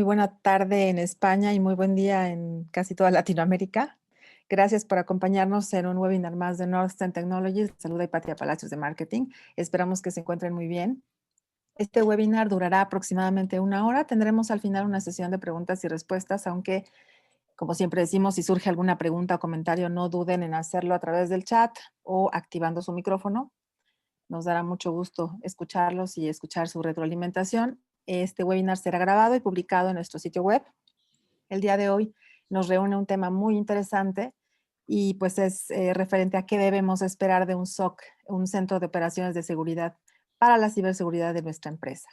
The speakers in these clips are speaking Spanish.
muy buena tarde en España y muy buen día en casi toda Latinoamérica. Gracias por acompañarnos en un webinar más de Northern Technologies. Saluda Hipatia Palacios de Marketing. Esperamos que se encuentren muy bien. Este webinar durará aproximadamente una hora. Tendremos al final una sesión de preguntas y respuestas, aunque, como siempre decimos, si surge alguna pregunta o comentario, no duden en hacerlo a través del chat o activando su micrófono. Nos dará mucho gusto escucharlos y escuchar su retroalimentación. Este webinar será grabado y publicado en nuestro sitio web. El día de hoy nos reúne un tema muy interesante y pues es referente a qué debemos esperar de un SOC, un Centro de Operaciones de Seguridad para la ciberseguridad de nuestra empresa.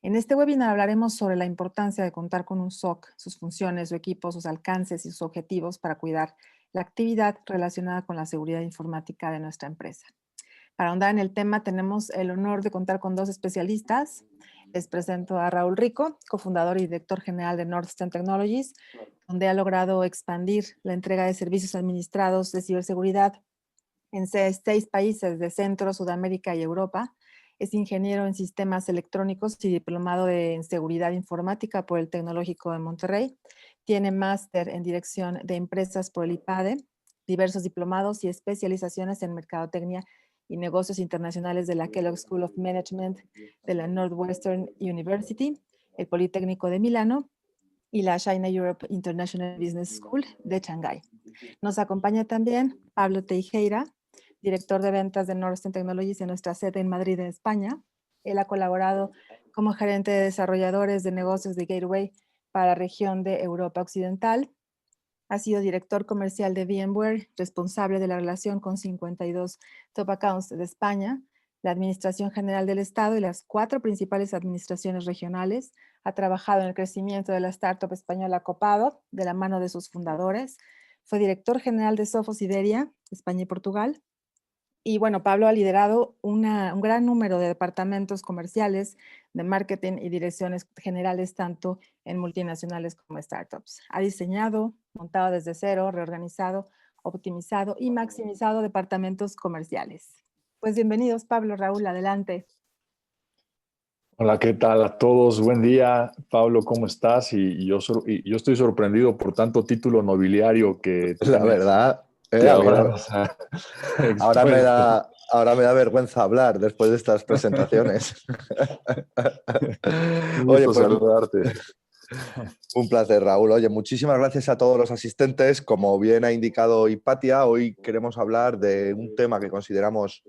En este webinar hablaremos sobre la importancia de contar con un SOC, sus funciones, su equipo, sus alcances y sus objetivos para cuidar la actividad relacionada con la seguridad informática de nuestra empresa. Para ahondar en el tema, tenemos el honor de contar con dos especialistas. Les presento a Raúl Rico, cofundador y director general de Northern Technologies, donde ha logrado expandir la entrega de servicios administrados de ciberseguridad en 6 países de Centro, Sudamérica y Europa. Es ingeniero en sistemas electrónicos y diplomado en seguridad informática por el Tecnológico de Monterrey. Tiene máster en dirección de empresas por el IPADE, diversos diplomados y especializaciones en mercadotecnia y negocios internacionales de la Kellogg School of Management de la Northwestern University, el Politécnico de Milano y la China Europe International Business School de Shanghái. Nos acompaña también Pablo Teijeira, director de ventas de Northern Technologies en nuestra sede en Madrid, en España. Él ha colaborado como gerente de desarrolladores de negocios de Gateway para la región de Europa Occidental. Ha sido director comercial de VMware, responsable de la relación con 52 top accounts de España, la Administración General del Estado y las 4 principales administraciones regionales. Ha trabajado en el crecimiento de la startup española Copado, de la mano de sus fundadores. Fue director general de Sophos Iberia, España y Portugal. Y bueno, Pablo ha liderado un gran número de departamentos comerciales, de marketing y direcciones generales, tanto en multinacionales como startups. Ha diseñado, montado desde cero, reorganizado, optimizado y maximizado departamentos comerciales. Pues bienvenidos, Pablo, Raúl, adelante. Hola, ¿qué tal a todos? Buen día, Pablo, ¿cómo estás? Yo estoy sorprendido por tanto título nobiliario que La tienes. verdad, Y a mí ahora nos ha ahora me da vergüenza hablar después de estas presentaciones. Un Oye, gusto pues saludarte. un placer, Raúl. Oye, muchísimas gracias a todos los asistentes. Como bien ha indicado Hipatia, hoy queremos hablar de un tema que consideramos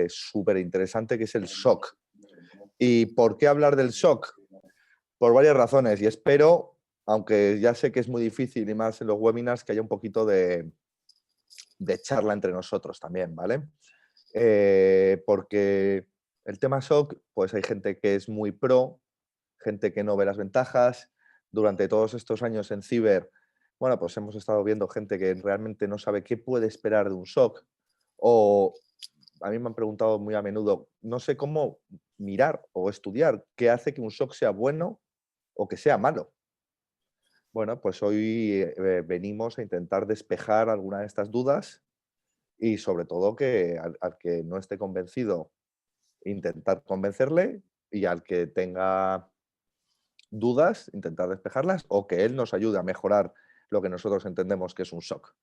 súper interesante, que es el SOC. ¿Y por qué hablar del SOC? Por varias razones, y espero, aunque ya sé que es muy difícil y más en los webinars, que haya un poquito de charla entre nosotros también, ¿vale? Porque el tema SOC, pues hay gente que es muy pro, gente que no ve las ventajas. Durante todos estos años en ciber, bueno, pues hemos estado viendo gente que realmente no sabe qué puede esperar de un SOC. O a mí me han preguntado muy a menudo, no sé cómo mirar o estudiar qué hace que un SOC sea bueno o que sea malo. Bueno, pues hoy venimos a intentar despejar alguna de estas dudas y sobre todo que al que no esté convencido, intentar convencerle, y al que tenga dudas, intentar despejarlas, o que él nos ayude a mejorar lo que nosotros entendemos que es un SOC.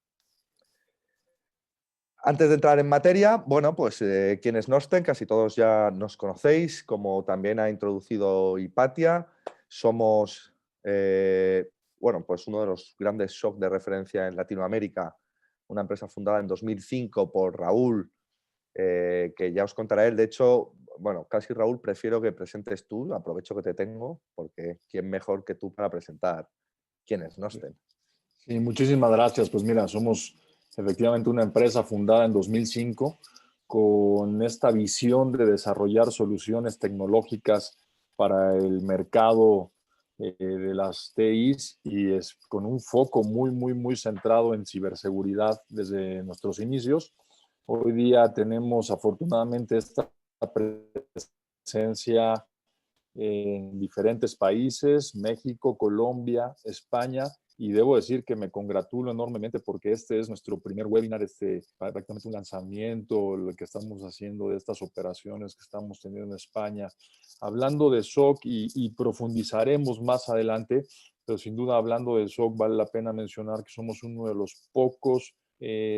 Antes de entrar en materia, bueno, pues ¿quién es Northern? Casi todos ya nos conocéis, como también ha introducido Hipatia. Somos bueno, pues uno de los grandes SOC de referencia en Latinoamérica, una empresa fundada en 2005 por Raúl, que ya os contará él. De hecho, bueno, casi Raúl, prefiero que presentes tú, aprovecho que te tengo, porque ¿quién mejor que tú para presentar quién es Northern? Sí, muchísimas gracias. Pues mira, somos efectivamente una empresa fundada en 2005 con esta visión de desarrollar soluciones tecnológicas para el mercado de las TIs, y es con un foco muy centrado en ciberseguridad desde nuestros inicios. Hoy día tenemos afortunadamente esta presencia en diferentes países: México, Colombia, España y debo decir que me congratulo enormemente porque este es nuestro primer webinar, prácticamente un lanzamiento, lo que estamos haciendo de estas operaciones que estamos teniendo en España, hablando de SOC y profundizaremos más adelante, pero sin duda hablando de SOC vale la pena mencionar que somos uno de los pocos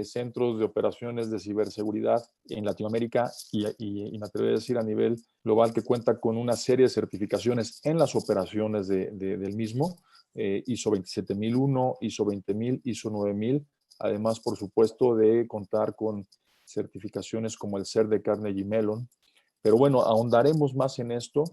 centros de operaciones de ciberseguridad en Latinoamérica y me atrevo a decir a nivel global que cuenta con una serie de certificaciones en las operaciones del mismo, ISO 27001, ISO 20000, ISO 9000, además por supuesto de contar con certificaciones como el CER de Carnegie Mellon. Pero bueno, ahondaremos más en esto,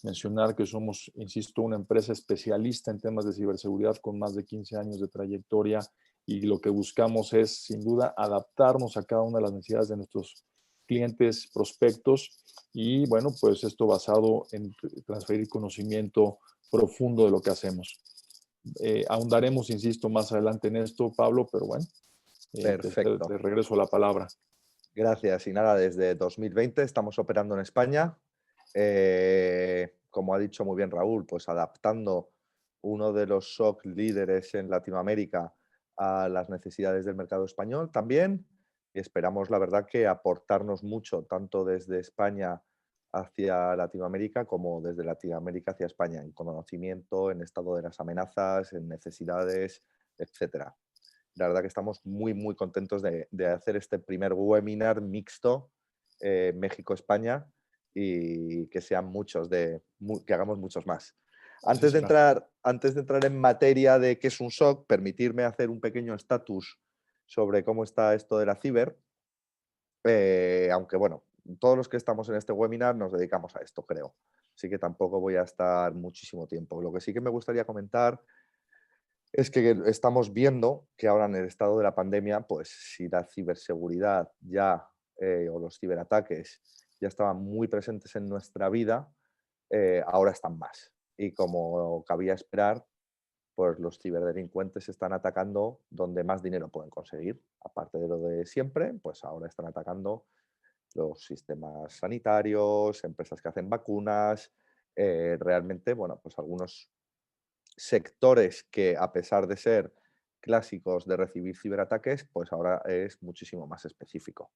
mencionar que somos, insisto, una empresa especialista en temas de ciberseguridad con más de 15 años de trayectoria y lo que buscamos es, sin duda, adaptarnos a cada una de las necesidades de nuestros clientes, prospectos y, bueno, pues esto basado en transferir conocimiento profundo de lo que hacemos. Ahondaremos, insisto, más adelante en esto, Pablo, pero bueno, Perfecto. te regreso la palabra. Gracias. Y nada, desde 2020 estamos operando en España. Como ha dicho muy bien Raúl, pues adaptando uno de los SOC líderes en Latinoamérica a las necesidades del mercado español también. Y esperamos, la verdad, que aportarnos mucho, tanto desde España hacia Latinoamérica como desde Latinoamérica hacia España, en conocimiento, en estado de las amenazas, en necesidades, etcétera. La verdad que estamos muy, muy contentos de hacer este primer webinar mixto México-España y que sean muchos, que hagamos muchos más. Antes de entrar en materia de qué es un SOC, permitirme hacer un pequeño estatus sobre cómo está esto de la ciber, aunque bueno, todos los que estamos en este webinar nos dedicamos a esto, creo. Así que tampoco voy a estar muchísimo tiempo. Lo que sí que me gustaría comentar es que estamos viendo que ahora en el estado de la pandemia, pues si la ciberseguridad ya o los ciberataques ya estaban muy presentes en nuestra vida, ahora están más. Y como cabía esperar, pues los ciberdelincuentes están atacando donde más dinero pueden conseguir. Aparte de lo de siempre, pues ahora están atacando los sistemas sanitarios, empresas que hacen vacunas, realmente, bueno, pues algunos sectores que a pesar de ser clásicos de recibir ciberataques, pues ahora es muchísimo más específico.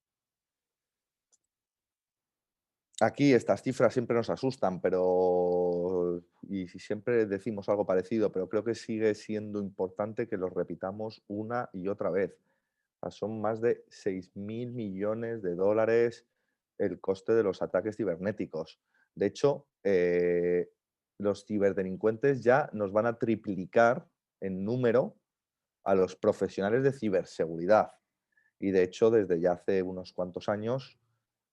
Aquí estas cifras siempre nos asustan, y siempre decimos algo parecido, pero creo que sigue siendo importante que los repitamos una y otra vez. Son más de 6.000 millones de dólares el coste de los ataques cibernéticos. De hecho, los ciberdelincuentes ya nos van a triplicar en número a los profesionales de ciberseguridad. Y de hecho, desde ya hace unos cuantos años,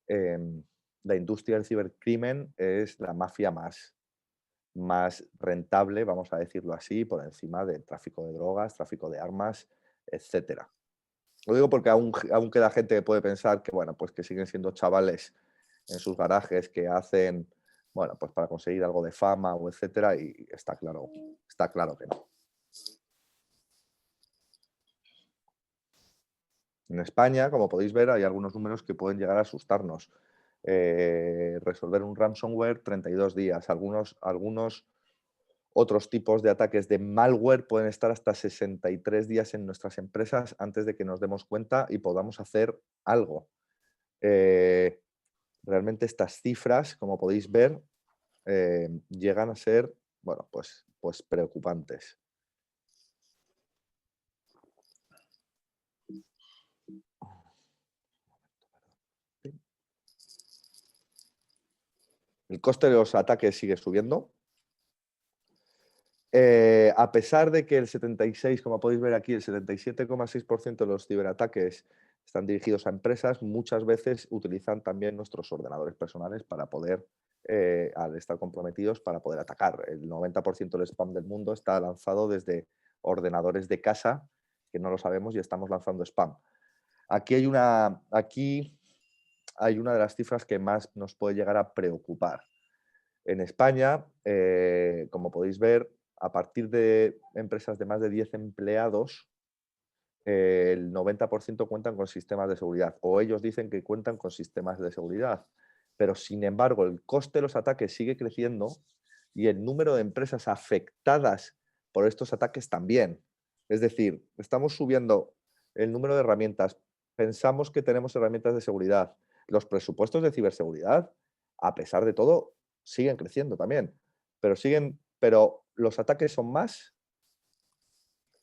la industria del cibercrimen es la mafia más rentable, vamos a decirlo así, por encima del tráfico de drogas, tráfico de armas, etcétera. Lo digo porque aún queda gente que puede pensar que, bueno, pues que siguen siendo chavales en sus garajes que hacen, bueno, pues para conseguir algo de fama o etcétera, y está claro que no. En España, como podéis ver, hay algunos números que pueden llegar a asustarnos. Resolver un ransomware, 32 días. Algunos otros tipos de ataques de malware pueden estar hasta 63 días en nuestras empresas antes de que nos demos cuenta y podamos hacer algo. Realmente estas cifras, como podéis ver, llegan a ser, bueno, pues preocupantes. El coste de los ataques sigue subiendo. A pesar de que el 76, como podéis ver aquí, el 77,6% de los ciberataques están dirigidos a empresas, muchas veces utilizan también nuestros ordenadores personales para poder, al estar comprometidos, para poder atacar. El 90% del spam del mundo está lanzado desde ordenadores de casa, que no lo sabemos y estamos lanzando spam. Aquí hay una de las cifras que más nos puede llegar a preocupar. En España, como podéis ver, a partir de empresas de más de 10 empleados, el 90% cuentan con sistemas de seguridad, o ellos dicen que cuentan con sistemas de seguridad. Pero, sin embargo, el coste de los ataques sigue creciendo y el número de empresas afectadas por estos ataques también. Es decir, estamos subiendo el número de herramientas, pensamos que tenemos herramientas de seguridad. Los presupuestos de ciberseguridad, a pesar de todo, siguen creciendo también, pero los ataques son más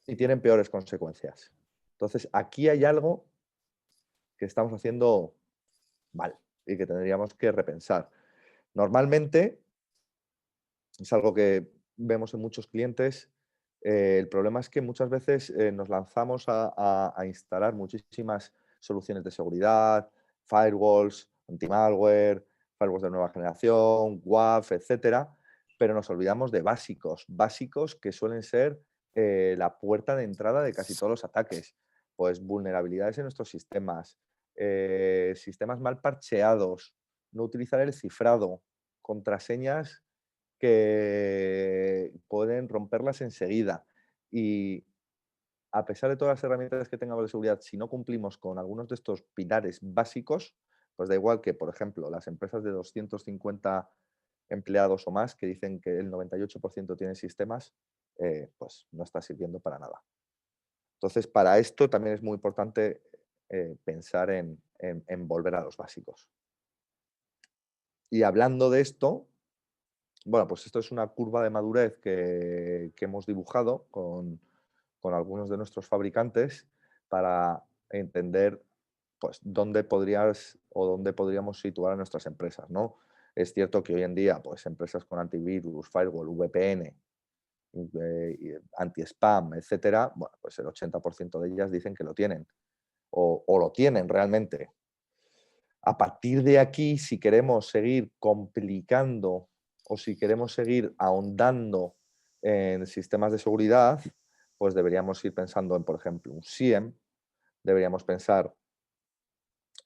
y tienen peores consecuencias. Entonces, aquí hay algo que estamos haciendo mal y que tendríamos que repensar. Normalmente, es algo que vemos en muchos clientes. El problema es que muchas veces nos lanzamos a instalar muchísimas soluciones de seguridad, firewalls, anti-malware, firewalls de nueva generación, WAF, etcétera, pero nos olvidamos de básicos que suelen ser la puerta de entrada de casi todos los ataques. Pues vulnerabilidades en nuestros sistemas, sistemas mal parcheados, no utilizar el cifrado, contraseñas que pueden romperlas enseguida. Y a pesar de todas las herramientas que tengamos de seguridad, si no cumplimos con algunos de estos pilares básicos, pues da igual que, por ejemplo, las empresas de 250 empleados o más que dicen que el 98% tienen sistemas, pues no está sirviendo para nada. Entonces, para esto también es muy importante pensar en volver a los básicos. Y hablando de esto, bueno, pues esto es una curva de madurez que hemos dibujado con algunos de nuestros fabricantes para entender pues, dónde podríamos situar a nuestras empresas, ¿no? Es cierto que hoy en día, pues, empresas con antivirus, firewall, VPN, anti-spam, etcétera, bueno, pues el 80% de ellas dicen que lo tienen o lo tienen realmente. A partir de aquí, si queremos seguir complicando o si queremos seguir ahondando en sistemas de seguridad, pues deberíamos ir pensando en, por ejemplo, un SIEM, deberíamos pensar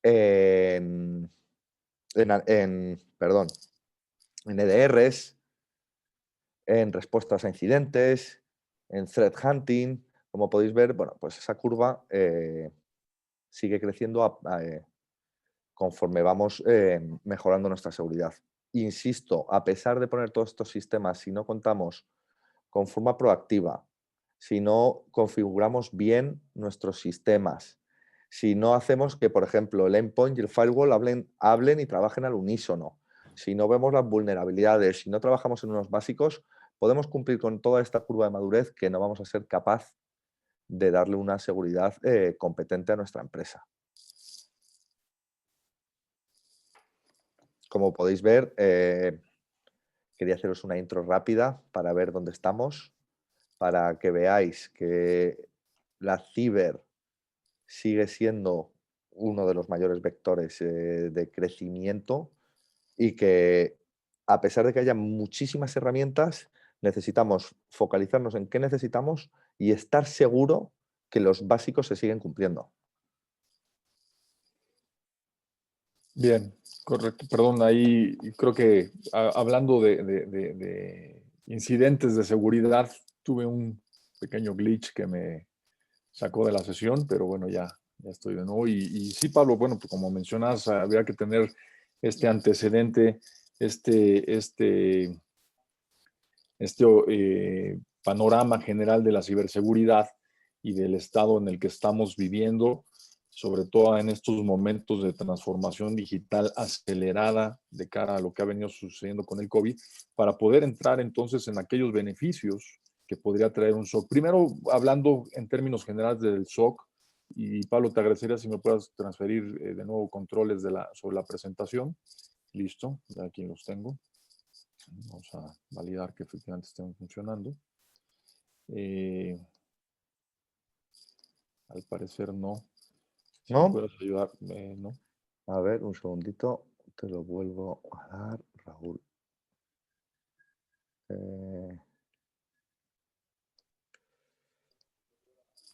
en, perdón, en EDRs, en respuestas a incidentes, en threat hunting. Como podéis ver, bueno, pues esa curva sigue creciendo conforme vamos mejorando nuestra seguridad. Insisto, a pesar de poner todos estos sistemas, si no contamos con forma proactiva, si no configuramos bien nuestros sistemas, si no hacemos que, por ejemplo, el endpoint y el firewall hablen y trabajen al unísono, si no vemos las vulnerabilidades, si no trabajamos en unos básicos, podemos cumplir con toda esta curva de madurez que no vamos a ser capaz de darle una seguridad competente a nuestra empresa. Como podéis ver, quería haceros una intro rápida para ver dónde estamos, para que veáis que la ciber sigue siendo uno de los mayores vectores de crecimiento y que a pesar de que haya muchísimas herramientas, necesitamos focalizarnos en qué necesitamos y estar seguro que los básicos se siguen cumpliendo. Bien, correcto. Perdón, ahí creo que hablando de incidentes de seguridad, tuve un pequeño glitch que me sacó de la sesión, pero bueno, ya estoy de nuevo. Y sí, Pablo, bueno, pues como mencionas, habría que tener este antecedente, este panorama general de la ciberseguridad y del estado en el que estamos viviendo, sobre todo en estos momentos de transformación digital acelerada de cara a lo que ha venido sucediendo con el COVID, para poder entrar entonces en aquellos beneficios que podría traer un SOC. Primero, hablando en términos generales del SOC, y Pablo, te agradecería si me puedas transferir de nuevo controles sobre la presentación. Listo, ya aquí los tengo. Vamos a validar que efectivamente estén funcionando. Al parecer no. Si me ¿No? puedes ayudar, no. A ver, un segundito, te lo vuelvo a dar, Raúl.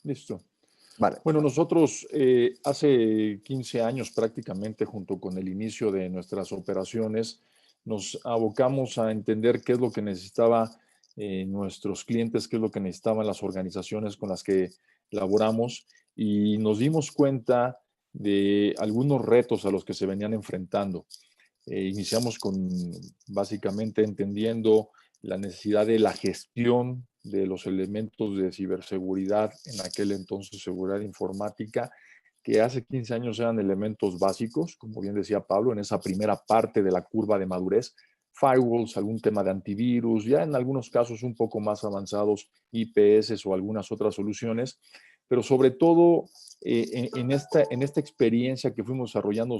Listo. Vale. Bueno, nosotros hace 15 años prácticamente, junto con el inicio de nuestras operaciones, nos abocamos a entender qué es lo que necesitaba nuestros clientes, qué es lo que necesitaban las organizaciones con las que laboramos, y nos dimos cuenta de algunos retos a los que se venían enfrentando. Iniciamos con básicamente entendiendo la necesidad de la gestión de los elementos de ciberseguridad, en aquel entonces seguridad informática, que hace 15 años eran elementos básicos, como bien decía Pablo, en esa primera parte de la curva de madurez, firewalls, algún tema de antivirus, ya en algunos casos un poco más avanzados, IPS o algunas otras soluciones, pero sobre todo en esta experiencia que fuimos desarrollando,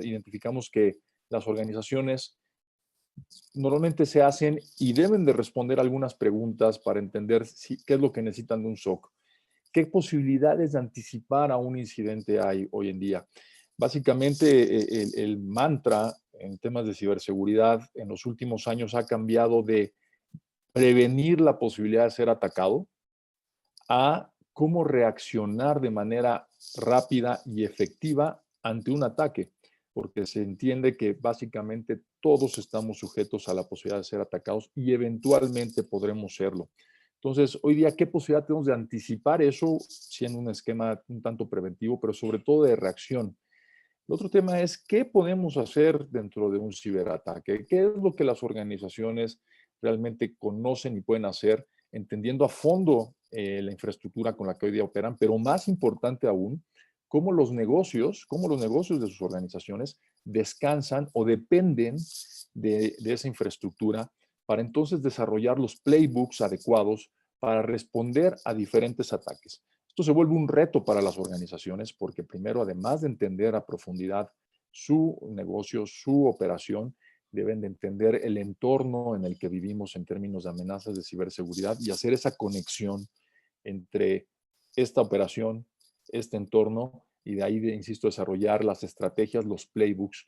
identificamos que las organizaciones normalmente se hacen y deben de responder algunas preguntas para entender qué es lo que necesitan de un SOC. ¿Qué posibilidades de anticipar a un incidente hay hoy en día? Básicamente, el mantra en temas de ciberseguridad en los últimos años ha cambiado de prevenir la posibilidad de ser atacado a cómo reaccionar de manera rápida y efectiva ante un ataque, porque se entiende que básicamente todos estamos sujetos a la posibilidad de ser atacados y eventualmente podremos serlo. Entonces, hoy día, ¿qué posibilidad tenemos de anticipar eso siendo un esquema un tanto preventivo, pero sobre todo de reacción? El otro tema es, ¿qué podemos hacer dentro de un ciberataque? ¿Qué es lo que las organizaciones realmente conocen y pueden hacer, entendiendo a fondo la infraestructura con la que hoy día operan, pero más importante aún, cómo los negocios de sus organizaciones descansan o dependen de esa infraestructura para entonces desarrollar los playbooks adecuados para responder a diferentes ataques? Esto se vuelve un reto para las organizaciones porque primero, además de entender a profundidad su negocio, su operación, deben de entender el entorno en el que vivimos en términos de amenazas de ciberseguridad y hacer esa conexión entre esta operación, este entorno, y de ahí, insisto, desarrollar las estrategias, los playbooks.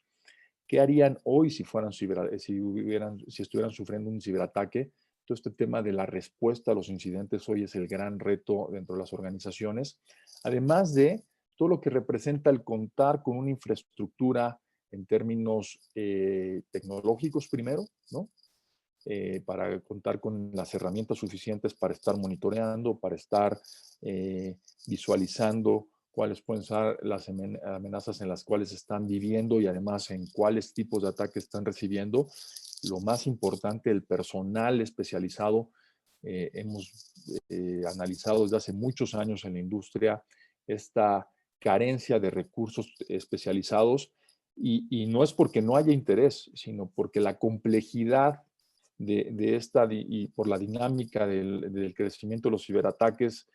¿Qué harían hoy si estuvieran sufriendo un ciberataque? Todo este tema de la respuesta a los incidentes hoy es el gran reto dentro de las organizaciones, además de todo lo que representa el contar con una infraestructura en términos tecnológicos primero, ¿no? Para contar con las herramientas suficientes para estar monitoreando, para estar visualizando cuáles pueden ser las amenazas en las cuales están viviendo y además en cuáles tipos de ataques están recibiendo. Lo más importante, el personal especializado. Hemos analizado desde hace muchos años en la industria esta carencia de recursos especializados y no es porque no haya interés, sino porque la complejidad de esta y por la dinámica del crecimiento de los ciberataques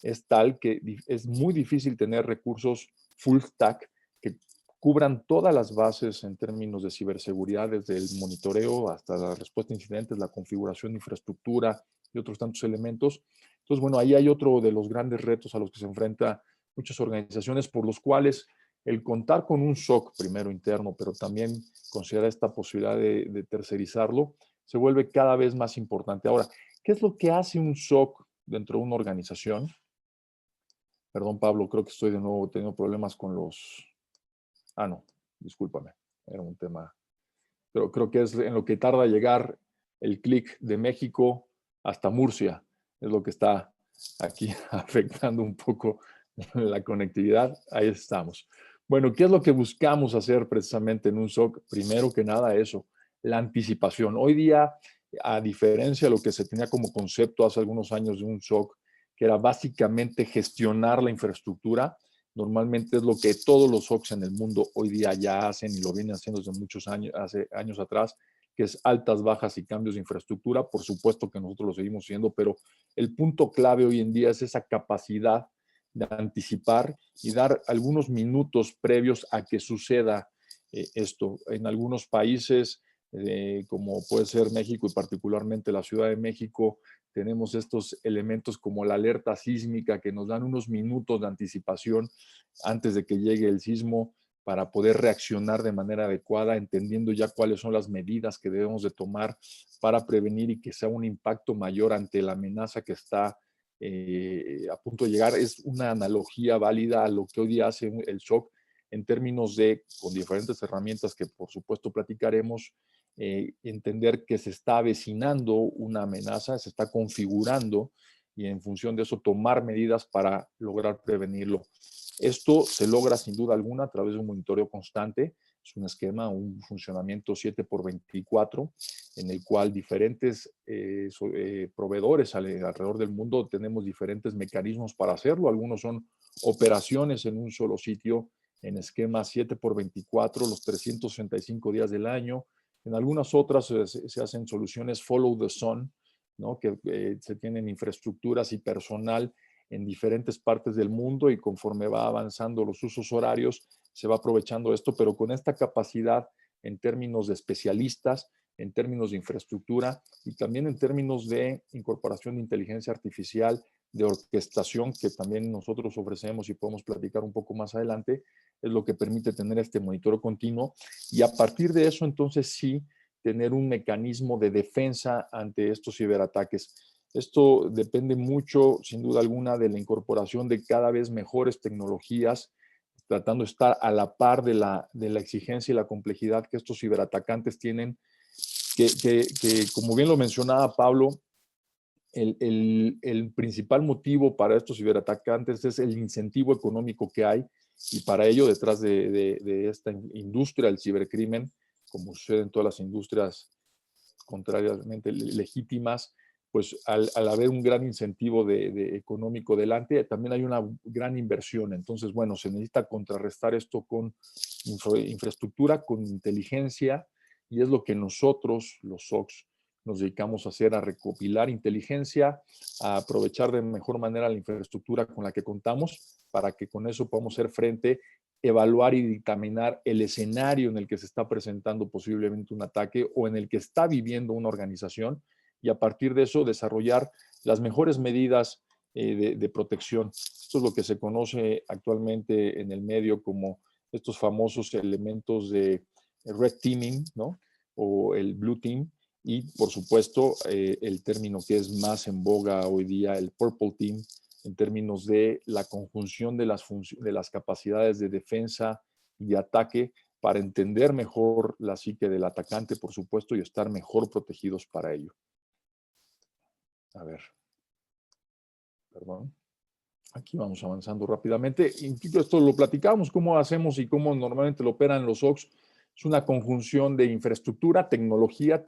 es tal que es muy difícil tener recursos full stack que cubran todas las bases en términos de ciberseguridad, desde el monitoreo hasta la respuesta a incidentes, la configuración de infraestructura y otros tantos elementos. Entonces, bueno, ahí hay otro de los grandes retos a los que se enfrentan muchas organizaciones, por los cuales el contar con un SOC primero interno, pero también considerar esta posibilidad de tercerizarlo, se vuelve cada vez más importante. Ahora, ¿qué es lo que hace un SOC dentro de una organización? Perdón, Pablo, creo que estoy de nuevo teniendo problemas con los... Ah, no, discúlpame, era un tema. Pero creo que es en lo que tarda llegar el clic de México hasta Murcia, es lo que está aquí afectando un poco la conectividad. Ahí estamos. Bueno, ¿qué es lo que buscamos hacer precisamente en un SOC? Primero que nada eso, la anticipación. Hoy día, a diferencia de lo que se tenía como concepto hace algunos años de un SOC, que era básicamente gestionar la infraestructura, normalmente es lo que todos los SOCs en el mundo hoy día ya hacen y lo vienen haciendo desde muchos años, hace años atrás, que es altas, bajas y cambios de infraestructura. Por supuesto que nosotros lo seguimos haciendo, pero el punto clave hoy en día es esa capacidad de anticipar y dar algunos minutos previos a que suceda esto. En algunos países, como puede ser México y particularmente la Ciudad de México, tenemos estos elementos como la alerta sísmica que nos dan unos minutos de anticipación antes de que llegue el sismo para poder reaccionar de manera adecuada, entendiendo ya cuáles son las medidas que debemos de tomar para prevenir y que sea un impacto mayor ante la amenaza que está a punto de llegar. Es una analogía válida a lo que hoy día hace el SOC en términos de, con diferentes herramientas que por supuesto platicaremos, entender que se está avecinando una amenaza, se está configurando y en función de eso tomar medidas para lograr prevenirlo. Esto se logra sin duda alguna a través de un monitoreo constante, Es un esquema, un funcionamiento 7x24, en el cual diferentes proveedores alrededor del mundo tenemos diferentes mecanismos para hacerlo. Algunos son operaciones en un solo sitio, en esquema 7x24, los 365 días del año. En algunas otras se hacen soluciones follow the sun, ¿no? Que se tienen infraestructuras y personal en diferentes partes del mundo, y conforme va avanzando los usos horarios, se va aprovechando esto, pero con esta capacidad en términos de especialistas, en términos de infraestructura y también en términos de incorporación de inteligencia artificial, de orquestación, que también nosotros ofrecemos y podemos platicar un poco más adelante, es lo que permite tener este monitoreo continuo, y a partir de eso entonces sí tener un mecanismo de defensa ante estos ciberataques. Esto depende mucho, sin duda alguna, de la incorporación de cada vez mejores tecnologías, tratando de estar a la par de la exigencia y la complejidad que estos ciberatacantes tienen, que como bien lo mencionaba Pablo, el principal motivo para estos ciberatacantes es el incentivo económico que hay, y para ello detrás de esta industria del cibercrimen, como sucede en todas las industrias contrariamente legítimas, pues al haber un gran incentivo económico delante, también hay una gran inversión. Entonces, bueno, se necesita contrarrestar esto con infraestructura, con inteligencia, y es lo que nosotros, los SOCs, nos dedicamos a hacer, a recopilar inteligencia, a aprovechar de mejor manera la infraestructura con la que contamos, para que con eso podamos hacer frente, evaluar y dictaminar el escenario en el que se está presentando posiblemente un ataque o en el que está viviendo una organización, y a partir de eso desarrollar las mejores medidas de protección. Esto es lo que se conoce actualmente en el medio como estos famosos elementos de red teaming, ¿no? O el blue team, y por supuesto el término que es más en boga hoy día, el purple team, en términos de la conjunción de las capacidades de defensa y de ataque para entender mejor la psique del atacante, por supuesto, y estar mejor protegidos para ello. A ver, perdón. Aquí vamos avanzando rápidamente. Y esto lo platicamos, cómo hacemos y cómo normalmente lo operan los SOCs. Es una conjunción de infraestructura, tecnología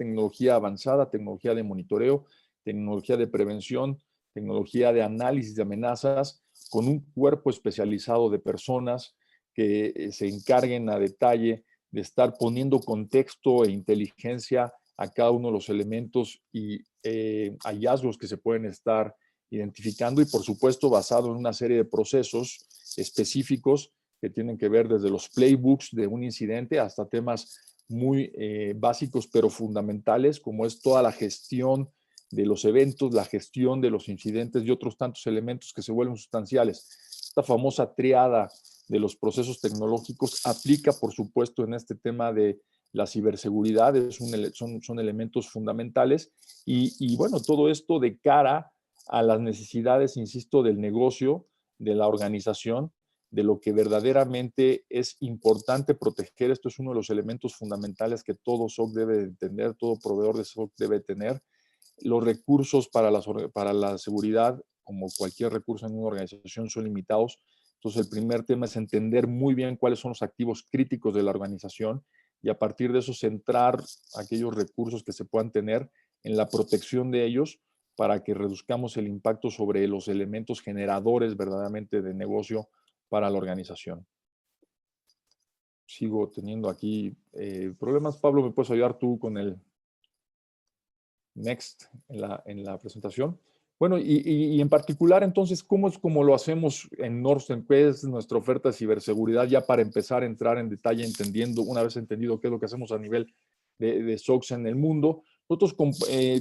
avanzada, tecnología de monitoreo, tecnología de prevención, tecnología de análisis de amenazas, con un cuerpo especializado de personas que se encarguen a detalle de estar poniendo contexto e inteligencia a cada uno de los elementos y hallazgos que se pueden estar identificando, y por supuesto basado en una serie de procesos específicos que tienen que ver desde los playbooks de un incidente hasta temas muy básicos pero fundamentales, como es toda la gestión de los eventos, la gestión de los incidentes y otros tantos elementos que se vuelven sustanciales. Esta famosa triada de los procesos tecnológicos aplica, por supuesto, en este tema de la ciberseguridad, son elementos fundamentales, y bueno, todo esto de cara a las necesidades, insisto, del negocio, de la organización, de lo que verdaderamente es importante proteger. Esto es uno de los elementos fundamentales que todo SOC debe tener, todo proveedor de SOC debe tener. Los recursos para la seguridad, como cualquier recurso en una organización, son limitados. Entonces, el primer tema es entender muy bien cuáles son los activos críticos de la organización, y a partir de eso centrar aquellos recursos que se puedan tener en la protección de ellos, para que reduzcamos el impacto sobre los elementos generadores verdaderamente de negocio para la organización. Sigo teniendo aquí problemas. Pablo, ¿me puedes ayudar tú con el next en la presentación? Bueno, y en particular, entonces, ¿cómo es como lo hacemos en Nordstrom? ¿Qué es nuestra oferta de ciberseguridad? Ya para empezar a entrar en detalle, una vez entendido qué es lo que hacemos a nivel de SOCs en el mundo, nosotros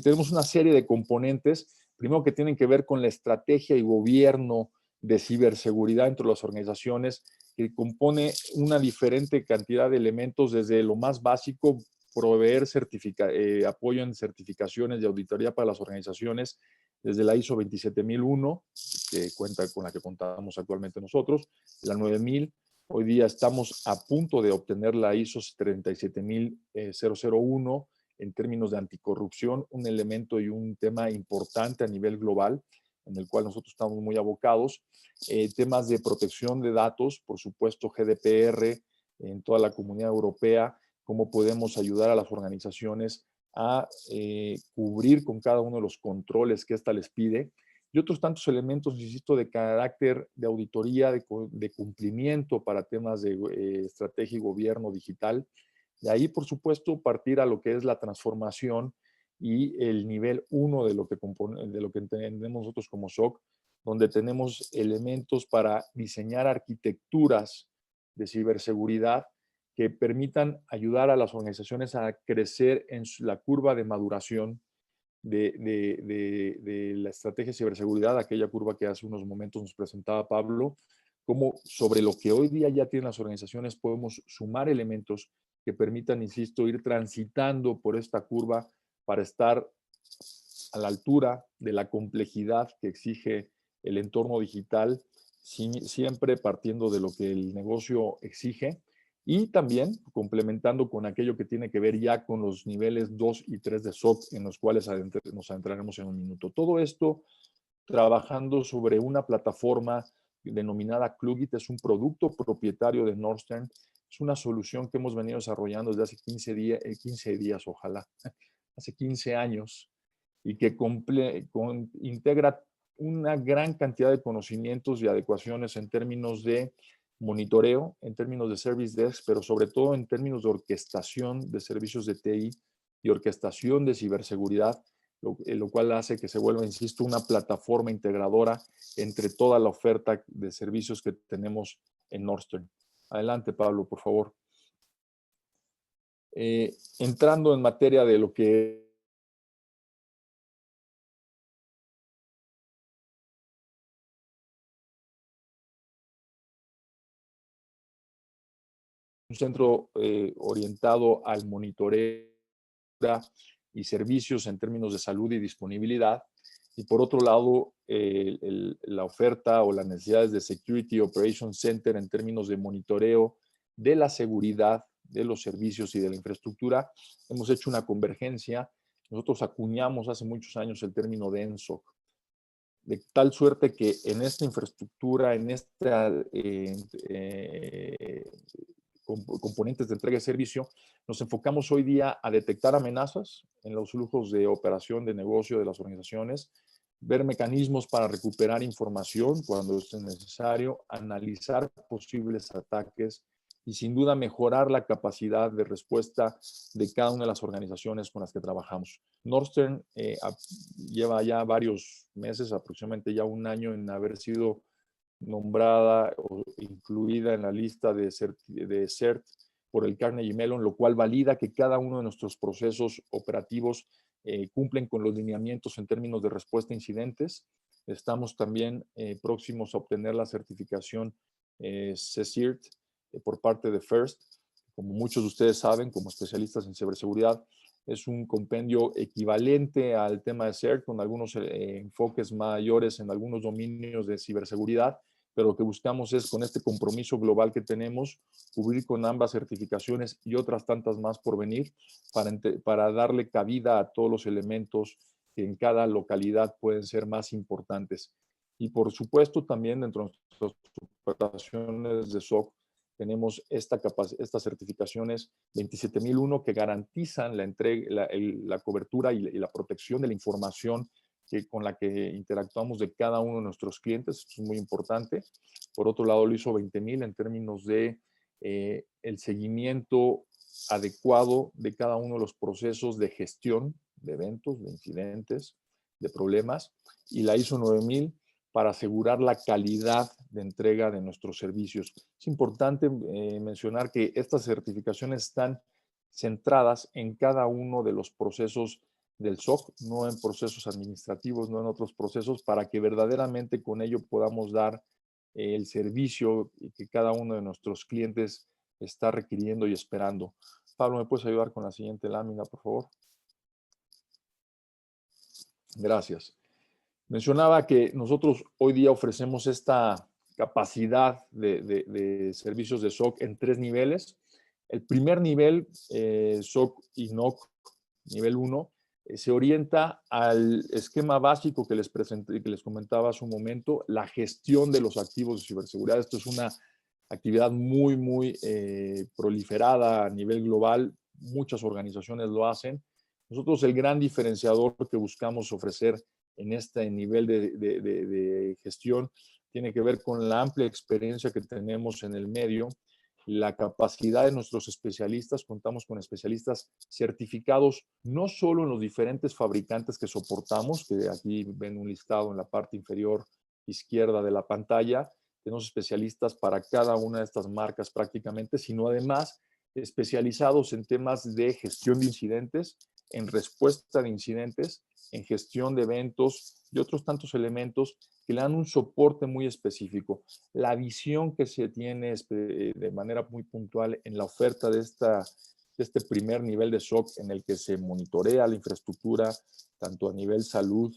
tenemos una serie de componentes, primero que tienen que ver con la estrategia y gobierno de ciberseguridad entre las organizaciones, que compone una diferente cantidad de elementos, desde lo más básico, proveer apoyo en certificaciones de auditoría para las organizaciones, desde la ISO 27001, con la que contamos actualmente nosotros, la 9000. Hoy día estamos a punto de obtener la ISO 37001 en términos de anticorrupción, un elemento y un tema importante a nivel global, en el cual nosotros estamos muy abocados. Temas de protección de datos, por supuesto, GDPR, en toda la comunidad europea, cómo podemos ayudar a las organizaciones a cubrir con cada uno de los controles que ésta les pide, y otros tantos elementos, insisto, de carácter de auditoría, de cumplimiento para temas de estrategia y gobierno digital. De ahí, por supuesto, partir a lo que es la transformación y el nivel 1 de lo que entendemos nosotros como SOC, donde tenemos elementos para diseñar arquitecturas de ciberseguridad que permitan ayudar a las organizaciones a crecer en la curva de maduración de la estrategia de ciberseguridad, aquella curva que hace unos momentos nos presentaba Pablo, cómo sobre lo que hoy día ya tienen las organizaciones podemos sumar elementos que permitan, insisto, ir transitando por esta curva para estar a la altura de la complejidad que exige el entorno digital, siempre partiendo de lo que el negocio exige y también complementando con aquello que tiene que ver ya con los niveles 2 y 3 de SOC, en los cuales nos adentraremos en un minuto. Todo esto trabajando sobre una plataforma denominada Klugit, es un producto propietario de Nordstern, es una solución que hemos venido desarrollando desde hace 15 días, ojalá, hace 15 años, y que integra una gran cantidad de conocimientos y adecuaciones en términos de monitoreo, en términos de service desk, pero sobre todo en términos de orquestación de servicios de TI y orquestación de ciberseguridad, lo cual hace que se vuelva, insisto, una plataforma integradora entre toda la oferta de servicios que tenemos en Nordstern. Adelante, Pablo, por favor. Entrando en materia de lo que un centro orientado al monitoreo y servicios en términos de salud y disponibilidad. Y por otro lado, la oferta o las necesidades de Security Operations Center en términos de monitoreo de la seguridad de los servicios y de la infraestructura. Hemos hecho una convergencia. Nosotros acuñamos hace muchos años el término de NSOC, de tal suerte que en esta infraestructura, en esta componentes de entrega de servicio, nos enfocamos hoy día a detectar amenazas en los flujos de operación de negocio de las organizaciones, ver mecanismos para recuperar información cuando es necesario, analizar posibles ataques y sin duda mejorar la capacidad de respuesta de cada una de las organizaciones con las que trabajamos. Nordstern lleva ya varios meses, aproximadamente ya un año, en haber sido nombrada o incluida en la lista de CERT por el Carnegie Mellon, lo cual valida que cada uno de nuestros procesos operativos cumplen con los lineamientos en términos de respuesta a incidentes. Estamos también próximos a obtener la certificación CSIRT por parte de FIRST. Como muchos de ustedes saben, como especialistas en ciberseguridad, es un compendio equivalente al tema de CERT, con algunos enfoques mayores en algunos dominios de ciberseguridad, pero lo que buscamos es, con este compromiso global que tenemos, cubrir con ambas certificaciones y otras tantas más por venir, para darle cabida a todos los elementos que en cada localidad pueden ser más importantes. Y por supuesto, también dentro de nuestras operaciones de SOC, tenemos estas certificaciones 27001 que garantizan la entrega, la cobertura y la protección de la información con la que interactuamos de cada uno de nuestros clientes. Esto es muy importante. Por otro lado, lo ISO 20000 en términos de el seguimiento adecuado de cada uno de los procesos de gestión de eventos, de incidentes, de problemas, y la ISO 9000 para asegurar la calidad de entrega de nuestros servicios. Es importante mencionar que estas certificaciones están centradas en cada uno de los procesos del SOC, no en procesos administrativos, no en otros procesos, para que verdaderamente con ello podamos dar el servicio que cada uno de nuestros clientes está requiriendo y esperando. Pablo, ¿me puedes ayudar con la siguiente lámina, por favor? Gracias. Mencionaba que nosotros hoy día ofrecemos esta capacidad de servicios de SOC en 3 niveles. El primer nivel, SOC y NOC, nivel 1, se orienta al esquema básico que les presenté, que les comentaba hace un momento, la gestión de los activos de ciberseguridad. Esto es una actividad muy, muy proliferada a nivel global. Muchas organizaciones lo hacen. Nosotros el gran diferenciador que buscamos ofrecer en este nivel de gestión tiene que ver con la amplia experiencia que tenemos en el medio, la capacidad de nuestros especialistas. Contamos con especialistas certificados no solo en los diferentes fabricantes que soportamos, que aquí ven un listado en la parte inferior izquierda de la pantalla. Tenemos especialistas para cada una de estas marcas prácticamente, sino además especializados en temas de gestión de incidentes, en respuesta de incidentes, en gestión de eventos y otros tantos elementos que le dan un soporte muy específico. La visión que se tiene de manera muy puntual en la oferta de este primer nivel de SOC, en el que se monitorea la infraestructura, tanto a nivel salud,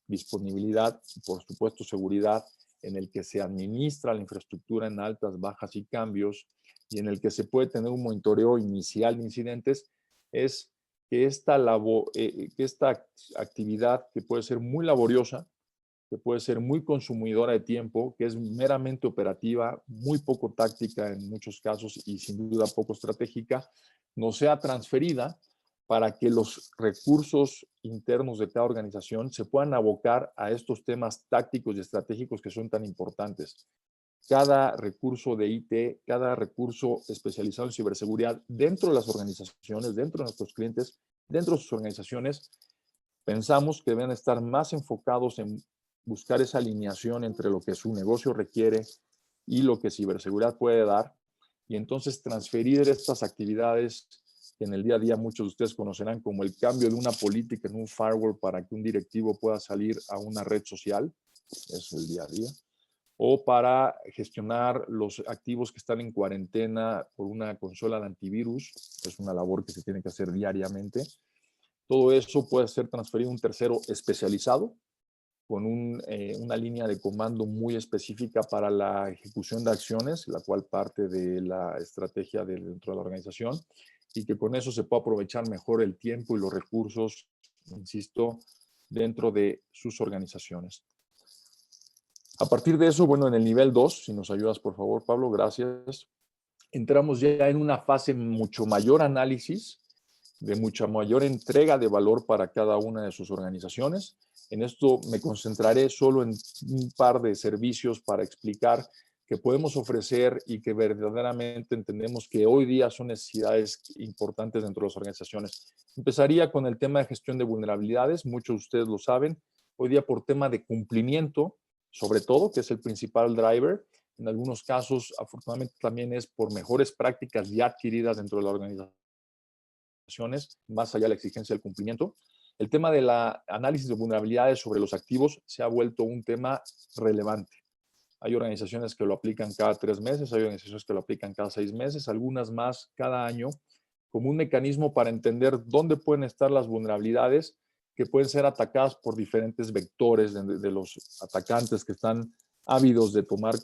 disponibilidad y por supuesto seguridad, en el que se administra la infraestructura en altas, bajas y cambios, y en el que se puede tener un monitoreo inicial de incidentes, es que esta actividad, que puede ser muy laboriosa, que puede ser muy consumidora de tiempo, que es meramente operativa, muy poco táctica en muchos casos y sin duda poco estratégica, no sea transferida para que los recursos internos de cada organización se puedan abocar a estos temas tácticos y estratégicos que son tan importantes. Cada recurso de IT, cada recurso especializado en ciberseguridad dentro de las organizaciones, dentro de nuestros clientes, dentro de sus organizaciones, pensamos que deben estar más enfocados en buscar esa alineación entre lo que su negocio requiere y lo que ciberseguridad puede dar, y entonces transferir estas actividades que en el día a día muchos de ustedes conocerán como el cambio de una política en un firewall para que un directivo pueda salir a una red social, es el día a día, o para gestionar los activos que están en cuarentena por una consola de antivirus, es una labor que se tiene que hacer diariamente. Todo eso puede ser transferido a un tercero especializado con una línea de comando muy específica para la ejecución de acciones, la cual parte de la estrategia dentro de la organización, y que con eso se puede aprovechar mejor el tiempo y los recursos, insisto, dentro de sus organizaciones. A partir de eso, bueno, en el nivel 2, si nos ayudas por favor, Pablo, gracias, entramos ya en una fase mucho mayor análisis, de mucha mayor entrega de valor para cada una de sus organizaciones. En esto me concentraré solo en un par de servicios para explicar que podemos ofrecer y que verdaderamente entendemos que hoy día son necesidades importantes dentro de las organizaciones. Empezaría con el tema de gestión de vulnerabilidades. Muchos de ustedes lo saben. Hoy día por tema de cumplimiento, sobre todo, que es el principal driver. En algunos casos, afortunadamente, también es por mejores prácticas ya adquiridas dentro de la organización, más allá de la exigencia del cumplimiento. El tema del análisis de vulnerabilidades sobre los activos se ha vuelto un tema relevante. Hay organizaciones que lo aplican cada 3 meses, hay organizaciones que lo aplican cada 6 meses, algunas más cada año, como un mecanismo para entender dónde pueden estar las vulnerabilidades que pueden ser atacadas por diferentes vectores de los atacantes que están ávidos de tomar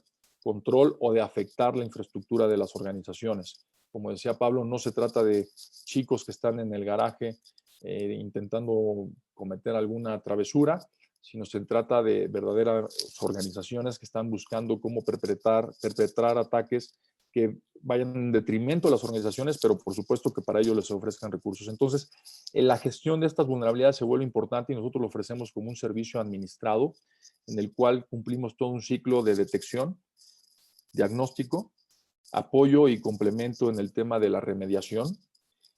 control o de afectar la infraestructura de las organizaciones. Como decía Pablo, no se trata de chicos que están en el garaje intentando cometer alguna travesura, sino se trata de verdaderas organizaciones que están buscando cómo perpetrar ataques que vayan en detrimento de las organizaciones, pero por supuesto que para ello les ofrezcan recursos. Entonces, la gestión de estas vulnerabilidades se vuelve importante y nosotros lo ofrecemos como un servicio administrado en el cual cumplimos todo un ciclo de detección, diagnóstico, apoyo y complemento en el tema de la remediación,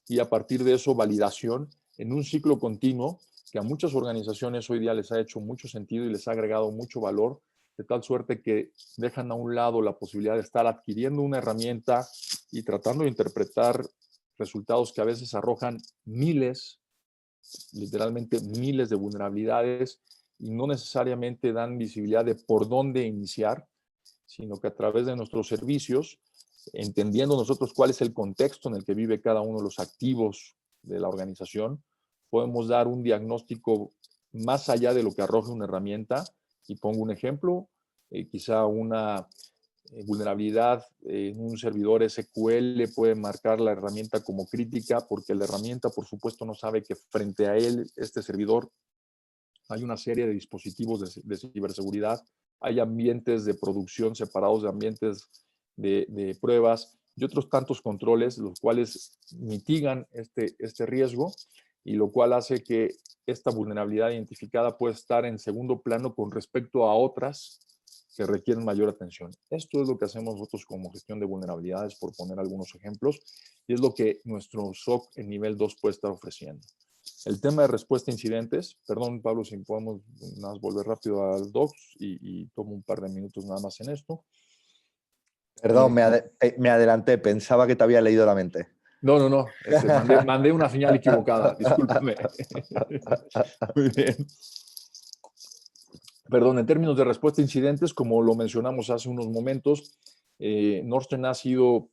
y a partir de eso validación en un ciclo continuo que a muchas organizaciones hoy día les ha hecho mucho sentido y les ha agregado mucho valor, de tal suerte que dejan a un lado la posibilidad de estar adquiriendo una herramienta y tratando de interpretar resultados que a veces arrojan miles, literalmente miles de vulnerabilidades, y no necesariamente dan visibilidad de por dónde iniciar, sino que a través de nuestros servicios, entendiendo nosotros cuál es el contexto en el que vive cada uno de los activos de la organización, podemos dar un diagnóstico más allá de lo que arroja una herramienta. Y pongo un ejemplo, quizá una vulnerabilidad en un servidor SQL puede marcar la herramienta como crítica porque la herramienta, por supuesto, no sabe que frente a él, este servidor, hay una serie de dispositivos de ciberseguridad, hay ambientes de producción separados de ambientes de pruebas y otros tantos controles, los cuales mitigan este riesgo y lo cual hace que esta vulnerabilidad identificada pueda estar en segundo plano con respecto a otras que requieren mayor atención. Esto es lo que hacemos nosotros como gestión de vulnerabilidades, por poner algunos ejemplos, y es lo que nuestro SOC en nivel 2 puede estar ofreciendo. El tema de respuesta a incidentes, perdón Pablo, si podemos nada más volver rápido al docs y tomo un par de minutos nada más en esto. Perdón, me adelanté, pensaba que te había leído la mente. No, mandé una señal equivocada, discúlpame. Muy bien. Perdón, en términos de respuesta a incidentes, como lo mencionamos hace unos momentos, Nordstern ha sido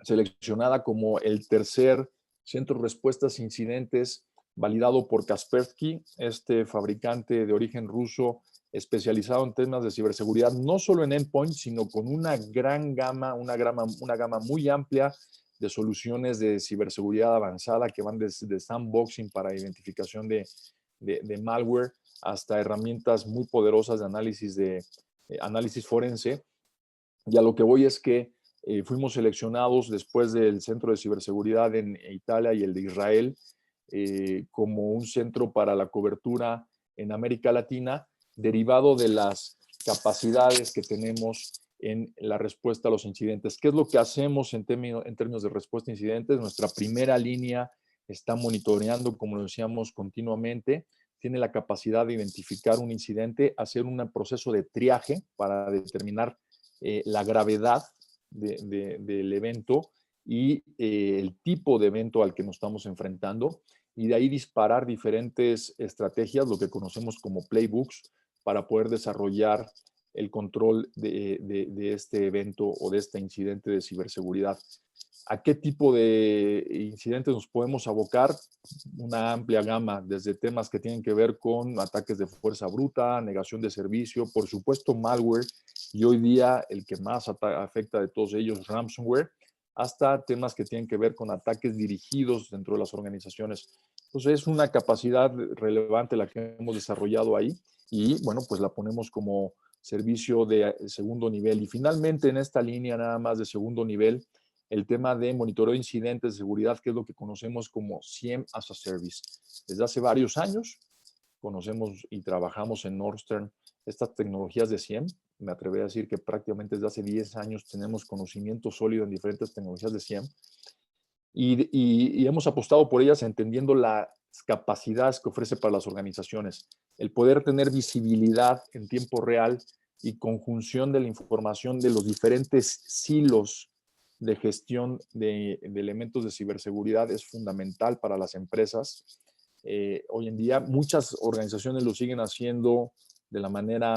seleccionada como el tercer centro de respuestas a incidentes validado por Kaspersky, este fabricante de origen ruso especializado en temas de ciberseguridad, no solo en endpoint, sino con una gran gama, una gama muy amplia de soluciones de ciberseguridad avanzada que van desde sandboxing para identificación de malware hasta herramientas muy poderosas de análisis forense. Y a lo que voy es que fuimos seleccionados después del Centro de Ciberseguridad en Italia y el de Israel como un centro para la cobertura en América Latina, derivado de las capacidades que tenemos en la respuesta a los incidentes. ¿Qué es lo que hacemos en términos de respuesta a incidentes? Nuestra primera línea está monitoreando, como lo decíamos, continuamente. Tiene la capacidad de identificar un incidente, hacer un proceso de triaje para determinar la gravedad del evento y el tipo de evento al que nos estamos enfrentando, y de ahí disparar diferentes estrategias, lo que conocemos como playbooks, para poder desarrollar el control de este evento o de este incidente de ciberseguridad. ¿A qué tipo de incidentes nos podemos abocar? Una amplia gama, desde temas que tienen que ver con ataques de fuerza bruta, negación de servicio, por supuesto malware, y hoy día el que más afecta de todos ellos, ransomware, hasta temas que tienen que ver con ataques dirigidos dentro de las organizaciones. Entonces es una capacidad relevante la que hemos desarrollado ahí y bueno, pues la ponemos como servicio de segundo nivel. Y finalmente en esta línea nada más de segundo nivel, el tema de monitoreo de incidentes de seguridad, que es lo que conocemos como SIEM as a Service. Desde hace varios años conocemos y trabajamos en Nordstern estas tecnologías de SIEM. Me atrevería a decir que prácticamente desde hace 10 años tenemos conocimiento sólido en diferentes tecnologías de SIEM y hemos apostado por ellas entendiendo las capacidades que ofrece para las organizaciones. El poder tener visibilidad en tiempo real y conjunción de la información de los diferentes silos de gestión de elementos de ciberseguridad es fundamental para las empresas. Hoy en día muchas organizaciones lo siguen haciendo de la manera,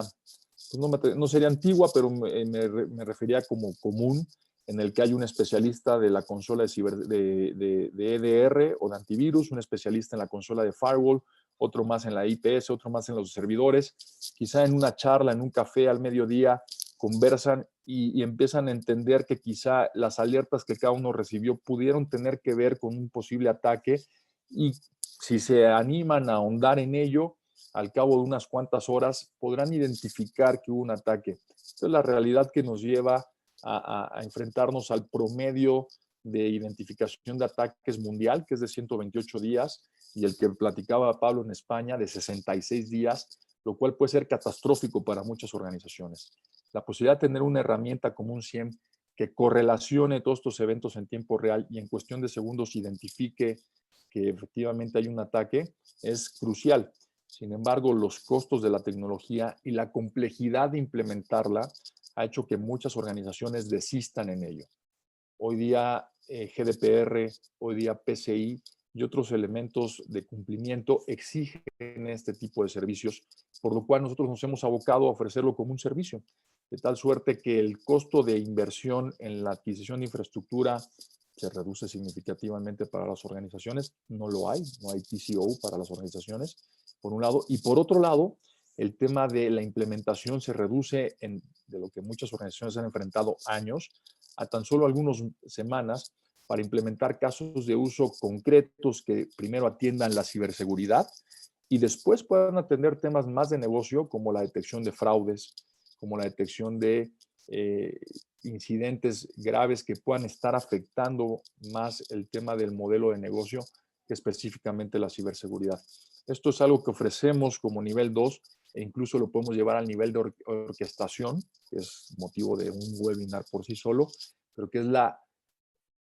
pues no sería antigua, pero me refería como común, en el que hay un especialista de la consola de EDR o de antivirus, un especialista en la consola de firewall, otro más en la IPS, otro más en los servidores. Quizá en una charla, en un café al mediodía, conversan y empiezan a entender que quizá las alertas que cada uno recibió pudieron tener que ver con un posible ataque, y si se animan a ahondar en ello, al cabo de unas cuantas horas podrán identificar que hubo un ataque. Esta es la realidad que nos lleva a enfrentarnos al promedio de identificación de ataques mundial, que es de 128 días, y el que platicaba Pablo en España de 66 días, lo cual puede ser catastrófico para muchas organizaciones. La posibilidad de tener una herramienta como un SIEM que correlacione todos estos eventos en tiempo real y en cuestión de segundos identifique que efectivamente hay un ataque es crucial. Sin embargo, los costos de la tecnología y la complejidad de implementarla ha hecho que muchas organizaciones desistan en ello. Hoy día GDPR, hoy día PCI y otros elementos de cumplimiento exigen este tipo de servicios, por lo cual nosotros nos hemos abocado a ofrecerlo como un servicio, de tal suerte que el costo de inversión en la adquisición de infraestructura se reduce significativamente para las organizaciones. No hay TCO para las organizaciones, por un lado, y por otro lado, el tema de la implementación se reduce de lo que muchas organizaciones han enfrentado años a tan solo algunas semanas para implementar casos de uso concretos que primero atiendan la ciberseguridad y después puedan atender temas más de negocio como la detección de fraudes, como la detección de incidentes graves que puedan estar afectando más el tema del modelo de negocio que específicamente la ciberseguridad. Esto es algo que ofrecemos como nivel 2 e incluso lo podemos llevar al nivel de orquestación, que es motivo de un webinar por sí solo, pero que es la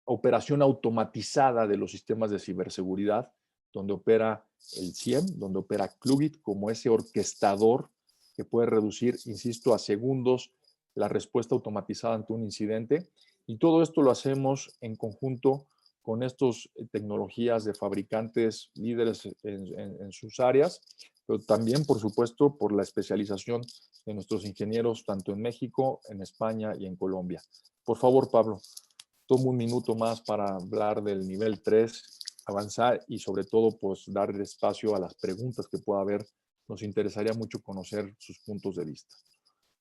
operación automatizada de los sistemas de ciberseguridad, donde opera el CIEM, donde opera Qubit como ese orquestador que puede reducir, insisto, a segundos la respuesta automatizada ante un incidente. Y todo esto lo hacemos en conjunto con estas tecnologías de fabricantes líderes en sus áreas, pero también, por supuesto, por la especialización de nuestros ingenieros, tanto en México, en España y en Colombia. Por favor, Pablo, tomo un minuto más para hablar del nivel 3, avanzar y sobre todo, pues, dar espacio a las preguntas que pueda haber. Nos interesaría mucho conocer sus puntos de vista.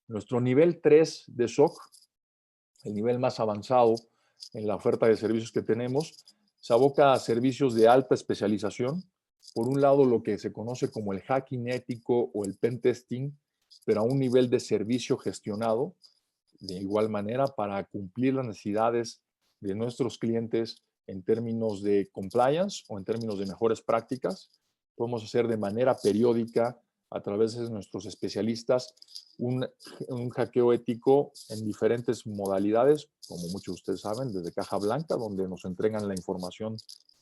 Nuestro nivel 3 de SOC, el nivel más avanzado en la oferta de servicios que tenemos, se aboca a servicios de alta especialización. Por un lado, lo que se conoce como el hacking ético o el pen testing, pero a un nivel de servicio gestionado, de igual manera para cumplir las necesidades de nuestros clientes en términos de compliance o en términos de mejores prácticas. Podemos hacer de manera periódica a través de nuestros especialistas un hackeo ético en diferentes modalidades, como muchos de ustedes saben, desde caja blanca, donde nos entregan la información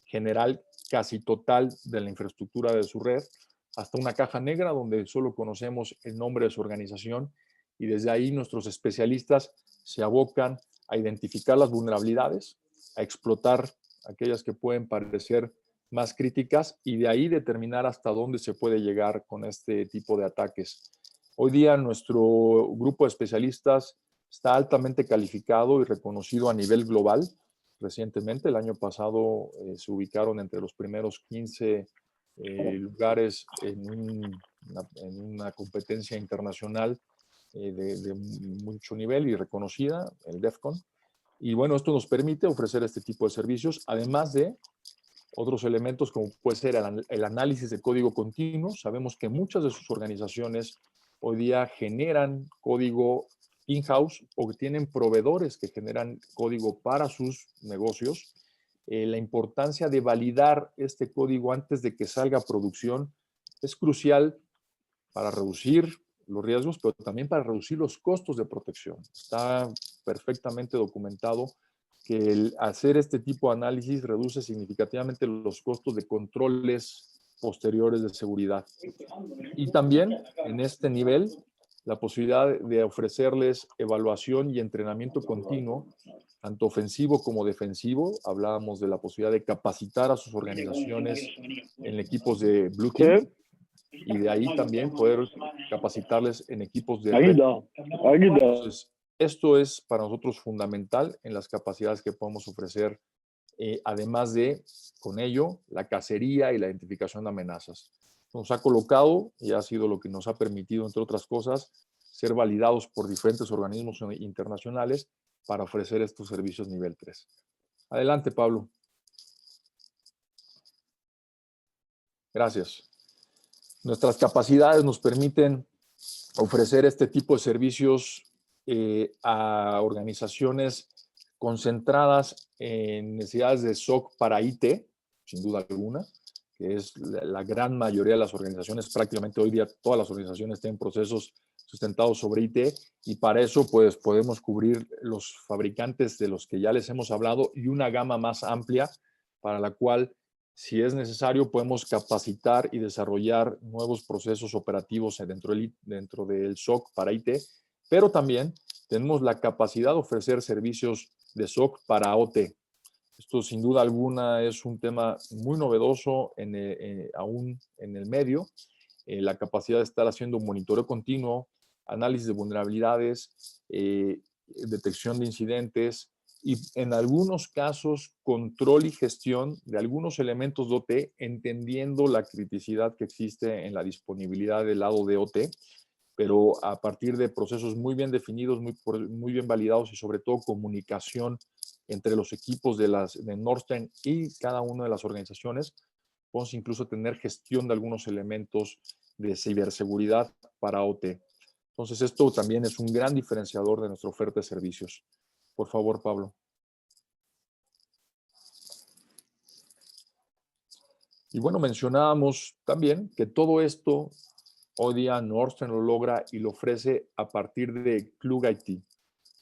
general casi total de la infraestructura de su red, hasta una caja negra donde solo conocemos el nombre de su organización y desde ahí nuestros especialistas se abocan a identificar las vulnerabilidades, a explotar aquellas que pueden parecer más críticas y de ahí determinar hasta dónde se puede llegar con este tipo de ataques. Hoy día nuestro grupo de especialistas está altamente calificado y reconocido a nivel global. Recientemente, el año pasado, se ubicaron entre los primeros 15 lugares en una competencia internacional de mucho nivel y reconocida, el DEFCON. Y bueno, esto nos permite ofrecer este tipo de servicios, además de otros elementos como puede ser el análisis de código continuo. Sabemos que muchas de sus organizaciones hoy día generan código in-house o que tienen proveedores que generan código para sus negocios. La importancia de validar este código antes de que salga a producción es crucial para reducir los riesgos, pero también para reducir los costos de protección. Está perfectamente documentado que el hacer este tipo de análisis reduce significativamente los costos de controles posteriores de seguridad. Y también en este nivel, la posibilidad de ofrecerles evaluación y entrenamiento continuo, tanto ofensivo como defensivo. Hablábamos de la posibilidad de capacitar a sus organizaciones en equipos de Blue Team, y de ahí también poder capacitarles en equipos de red. Entonces, esto es para nosotros fundamental en las capacidades que podemos ofrecer, además de, con ello, la cacería y la identificación de amenazas. Nos ha colocado y ha sido lo que nos ha permitido, entre otras cosas, ser validados por diferentes organismos internacionales para ofrecer estos servicios nivel 3. Adelante, Pablo. Gracias. Nuestras capacidades nos permiten ofrecer este tipo de servicios a organizaciones concentradas en necesidades de SOC para IT, sin duda alguna, que es la gran mayoría de las organizaciones. Prácticamente hoy día todas las organizaciones tienen procesos sustentados sobre IT, y para eso pues podemos cubrir los fabricantes de los que ya les hemos hablado y una gama más amplia para la cual, si es necesario, podemos capacitar y desarrollar nuevos procesos operativos dentro del SOC para IT, pero también tenemos la capacidad de ofrecer servicios de SOC para OT. Esto sin duda alguna es un tema muy novedoso aún en el medio. La capacidad de estar haciendo un monitoreo continuo, análisis de vulnerabilidades, detección de incidentes y en algunos casos control y gestión de algunos elementos de OT, entendiendo la criticidad que existe en la disponibilidad del lado de OT, pero a partir de procesos muy bien definidos, muy bien validados y sobre todo comunicación entre los equipos de Northern y cada una de las organizaciones. Podemos incluso tener gestión de algunos elementos de ciberseguridad para OT. Entonces, esto también es un gran diferenciador de nuestra oferta de servicios. Por favor, Pablo. Y bueno, mencionábamos también que todo esto hoy día Nordstrom lo logra y lo ofrece a partir de Klug IT.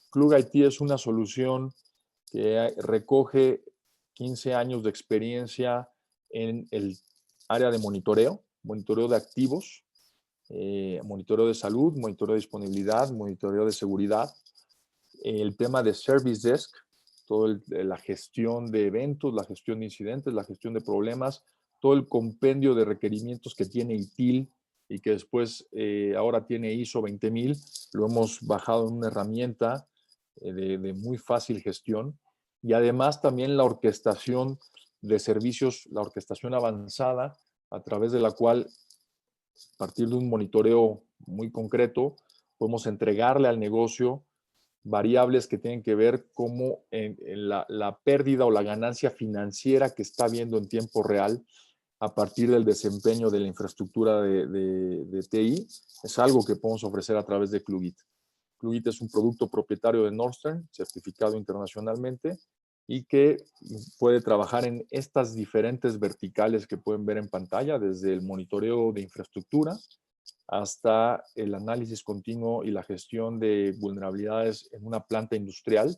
Klug IT es una solución que recoge 15 años de experiencia en el área de monitoreo de activos, monitoreo de salud, monitoreo de disponibilidad, monitoreo de seguridad, el tema de Service Desk, toda la gestión de eventos, la gestión de incidentes, la gestión de problemas, todo el compendio de requerimientos que tiene ITIL y que después ahora tiene ISO 20000, lo hemos bajado en una herramienta de muy fácil gestión, y además también la orquestación de servicios, la orquestación avanzada, a través de la cual, a partir de un monitoreo muy concreto, podemos entregarle al negocio variables que tienen que ver como en la pérdida o la ganancia financiera que está viendo en tiempo real a partir del desempeño de la infraestructura de TI. Es algo que podemos ofrecer a través de Klugit. Klugit es un producto propietario de Nordstrom, certificado internacionalmente, y que puede trabajar en estas diferentes verticales que pueden ver en pantalla, desde el monitoreo de infraestructura hasta el análisis continuo y la gestión de vulnerabilidades en una planta industrial,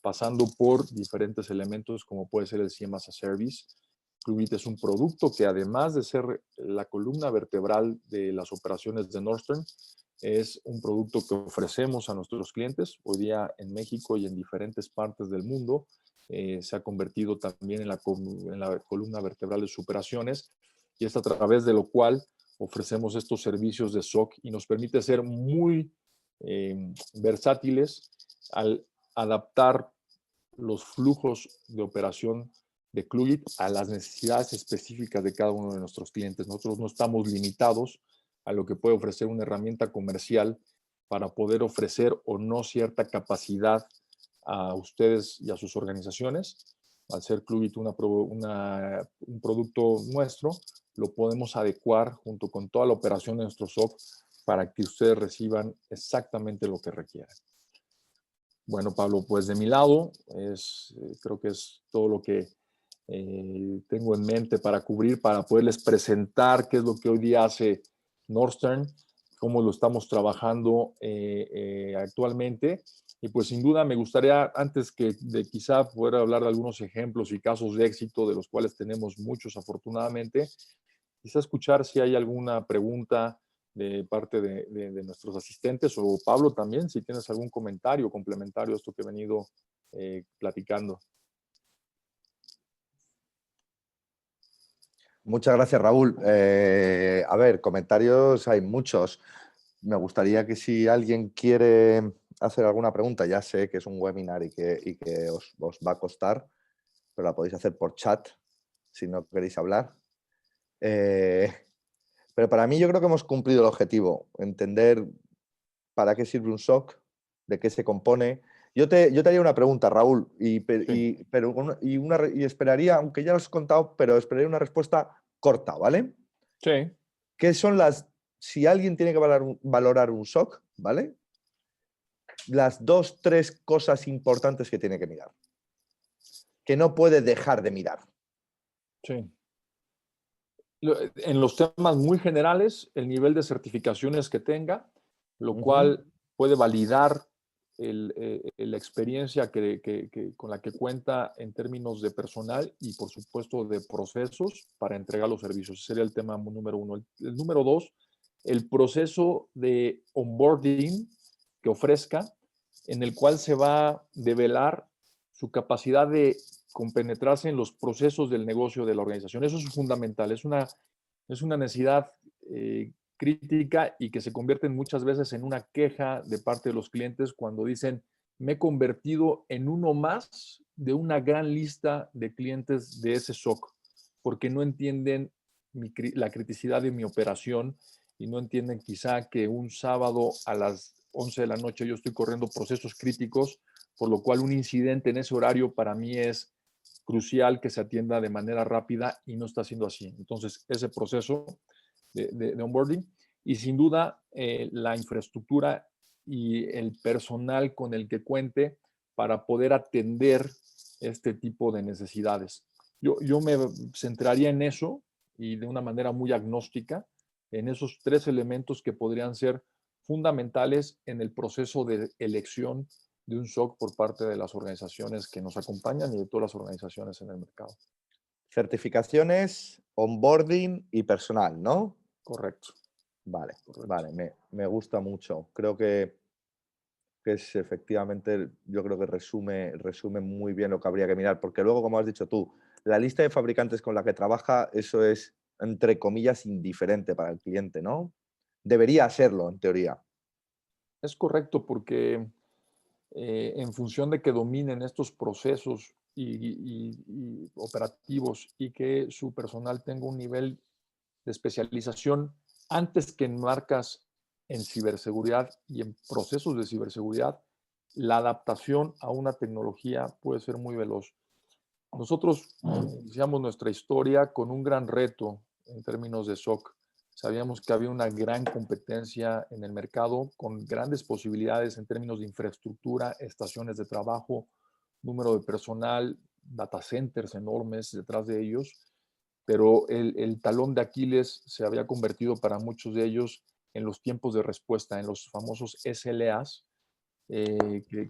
pasando por diferentes elementos como puede ser el CIEM as a Service. Klugit es un producto que, además de ser la columna vertebral de las operaciones de Nordstrom, es un producto que ofrecemos a nuestros clientes. Hoy día en México y en diferentes partes del mundo se ha convertido también en la columna vertebral de sus operaciones, y es a través de lo cual ofrecemos estos servicios de SOC y nos permite ser muy versátiles al adaptar los flujos de operación de Klugit a las necesidades específicas de cada uno de nuestros clientes. Nosotros no estamos limitados a lo que puede ofrecer una herramienta comercial para poder ofrecer o no cierta capacidad a ustedes y a sus organizaciones. Al ser Klugit un producto nuestro, lo podemos adecuar junto con toda la operación de nuestro SOC para que ustedes reciban exactamente lo que requieran. Bueno, Pablo, pues de mi lado, creo que es todo lo que tengo en mente para cubrir, para poderles presentar qué es lo que hoy día hace Nordstrom, cómo lo estamos trabajando actualmente. Y pues sin duda me gustaría, antes de quizá poder hablar de algunos ejemplos y casos de éxito, de los cuales tenemos muchos afortunadamente, quizá escuchar si hay alguna pregunta de parte de nuestros asistentes, o Pablo también, si tienes algún comentario complementario a esto que he venido platicando. Muchas gracias, Raúl. A ver, comentarios hay muchos. Me gustaría que si alguien quiere hacer alguna pregunta, ya sé que es un webinar y que os va a costar, pero la podéis hacer por chat si no queréis hablar. Pero para mí yo creo que hemos cumplido el objetivo, entender para qué sirve un SOC, de qué se compone. Yo te haría una pregunta, Raúl, y esperaría, aunque ya lo has contado, pero esperaría una respuesta corta, ¿vale? Sí. ¿Qué son si alguien tiene que valorar un SOC, ¿vale? Las 2, 3 cosas importantes que tiene que mirar, que no puede dejar de mirar? Sí. En los temas muy generales, el nivel de certificaciones que tenga, lo cual puede validar la experiencia con la que cuenta en términos de personal y, por supuesto, de procesos para entregar los servicios. Ese sería el tema número uno. El número dos, el proceso de onboarding que ofrezca, en el cual se va a develar su capacidad de compenetrarse en los procesos del negocio de la organización. Eso es fundamental, es una necesidad crítica, y que se convierte muchas veces en una queja de parte de los clientes cuando dicen: me he convertido en uno más de una gran lista de clientes de ese SOC, porque no entienden la criticidad de mi operación y no entienden quizá que un sábado a las 11 de la noche yo estoy corriendo procesos críticos, por lo cual un incidente en ese horario para mí es crucial que se atienda de manera rápida, y no está siendo así. Entonces, ese proceso de onboarding. y sin duda la infraestructura y el personal con el que cuente para poder atender este tipo de necesidades. Yo me centraría en eso y de una manera muy agnóstica, en esos tres elementos que podrían ser fundamentales en el proceso de elección de un SOC por parte de las organizaciones que nos acompañan y de todas las organizaciones en el mercado. Certificaciones, onboarding y personal, ¿no? Correcto. Vale, Correcto. vale, me gusta mucho. Creo que es efectivamente, yo creo que resume muy bien lo que habría que mirar, porque luego, como has dicho tú, la lista de fabricantes con la que trabaja, eso es, entre comillas, indiferente para el cliente, ¿no? Debería serlo, en teoría. Es correcto porque en función de que dominen estos procesos y operativos y que su personal tenga un nivel de especialización antes que en marcas en ciberseguridad y en procesos de ciberseguridad, la adaptación a una tecnología puede ser muy veloz. Nosotros iniciamos nuestra historia con un gran reto en términos de SOC. Sabíamos que había una gran competencia en el mercado con grandes posibilidades en términos de infraestructura, estaciones de trabajo, número de personal, data centers enormes detrás de ellos, pero el talón de Aquiles se había convertido para muchos de ellos en los tiempos de respuesta, en los famosos SLAs,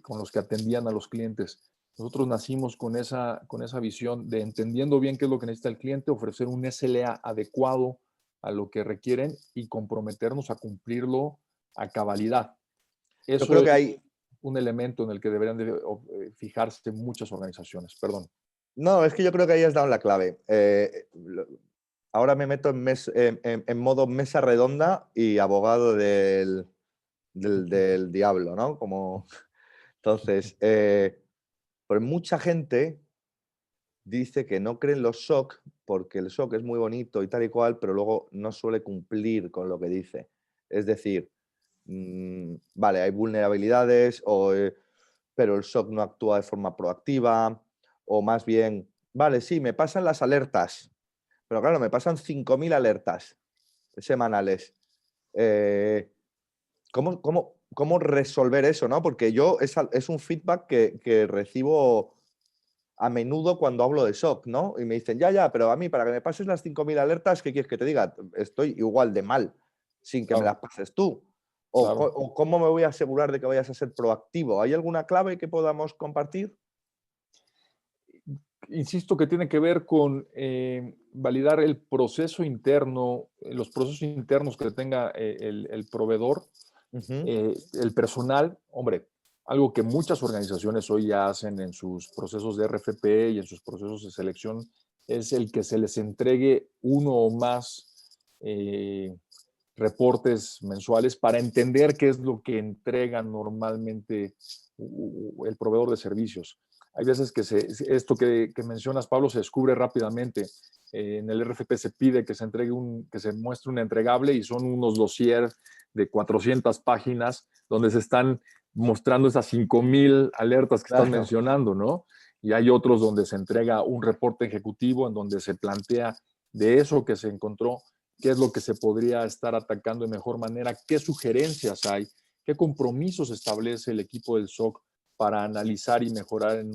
con los que atendían a los clientes. Nosotros nacimos con esa visión de entendiendo bien qué es lo que necesita el cliente, ofrecer un SLA adecuado a lo que requieren y comprometernos a cumplirlo a cabalidad. Yo Eso creo que es hay, un elemento en el que deberían de, fijarse muchas organizaciones. Perdón. no, es que yo creo que ahí has dado la clave. Ahora me meto en modo mesa redonda y abogado del diablo, ¿no? Como, entonces, pues mucha gente dice que no cree en los SOC porque el SOC es muy bonito y tal y cual, pero luego no suele cumplir con lo que dice. Es decir, vale, hay vulnerabilidades, pero el SOC no actúa de forma proactiva, o más bien, vale, sí, me pasan las alertas, pero claro, me pasan 5.000 alertas semanales. Eh, ¿Cómo resolver eso, no? Porque yo es un feedback que recibo a menudo cuando hablo de SOC, ¿no? Y me dicen, ya, pero a mí, para que me pases las 5.000 alertas, ¿qué quieres que te diga? Estoy igual de mal, sin que me Claro, las pases tú. claro. O cómo me voy a asegurar de que vayas a ser proactivo. ¿Hay alguna clave que podamos compartir? Insisto que tiene que ver con validar el proceso interno, los procesos internos que tenga el proveedor, Ujú. el personal. Hombre, algo que muchas organizaciones hoy ya hacen en sus procesos de RFP y en sus procesos de selección es el que se les entregue uno o más reportes mensuales para entender qué es lo que entrega normalmente el proveedor de servicios. Hay veces que esto que mencionas, Pablo, se descubre rápidamente. En el RFP se pide que se entregue que se muestre un entregable y son unos dossiers de 400 páginas donde se están mostrando esas 5,000 alertas que estás Claro. mencionando, ¿no? Y hay otros donde se entrega un reporte ejecutivo en donde se plantea de eso que se encontró, qué es lo que se podría estar atacando de mejor manera, qué sugerencias hay, qué compromisos establece el equipo del SOC para analizar y mejorar en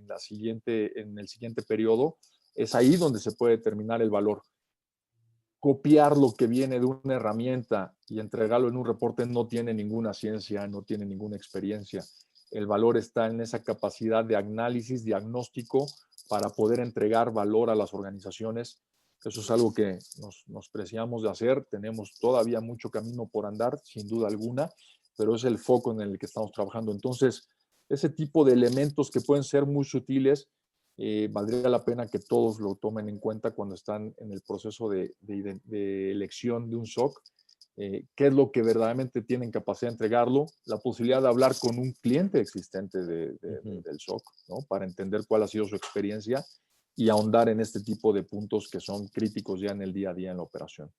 el siguiente periodo. Es ahí donde se puede determinar el valor. Copiar lo que viene de una herramienta y entregarlo en un reporte no tiene ninguna ciencia, no tiene ninguna experiencia. El valor está en esa capacidad de análisis, diagnóstico, para poder entregar valor a las organizaciones. Eso es algo que nos preciamos de hacer. Tenemos todavía mucho camino por andar, sin duda alguna, pero es el foco en el que estamos trabajando. Entonces, ese tipo de elementos que pueden ser muy sutiles, valdría la pena que todos lo tomen en cuenta cuando están en el proceso de elección de un SOC. Qué es lo que verdaderamente tienen capacidad de entregarlo, la posibilidad de hablar con un cliente existente del SOC, ¿no? Para entender cuál ha sido su experiencia y ahondar en este tipo de puntos que son críticos ya en el día a día en la operación.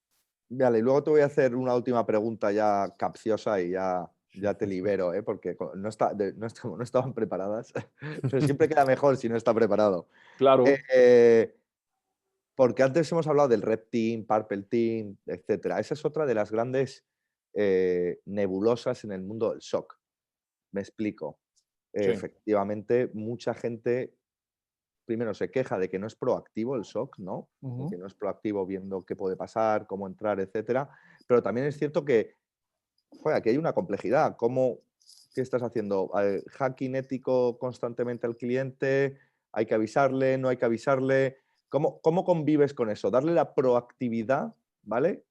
Vale, y luego te voy a hacer una última pregunta ya capciosa y ya te libero, ¿eh? Porque no estaban preparadas, pero siempre queda mejor si no está preparado. Claro. Eh, porque antes hemos hablado del Red Team, Purple Team, etcétera. Esa es otra de las grandes nebulosas en el mundo del SOC. Me explico. Sí. Efectivamente, mucha gente primero se queja de que no es proactivo el SOC, ¿no? Ujú. Que no es proactivo viendo qué puede pasar, cómo entrar, etcétera. Pero también es cierto que, joder, aquí hay una complejidad. ¿Qué estás haciendo? ¿Hacking ético constantemente al cliente? ¿Hay que avisarle? ¿No hay que avisarle? ¿Cómo convives con eso? Darle la proactividad, ¿vale?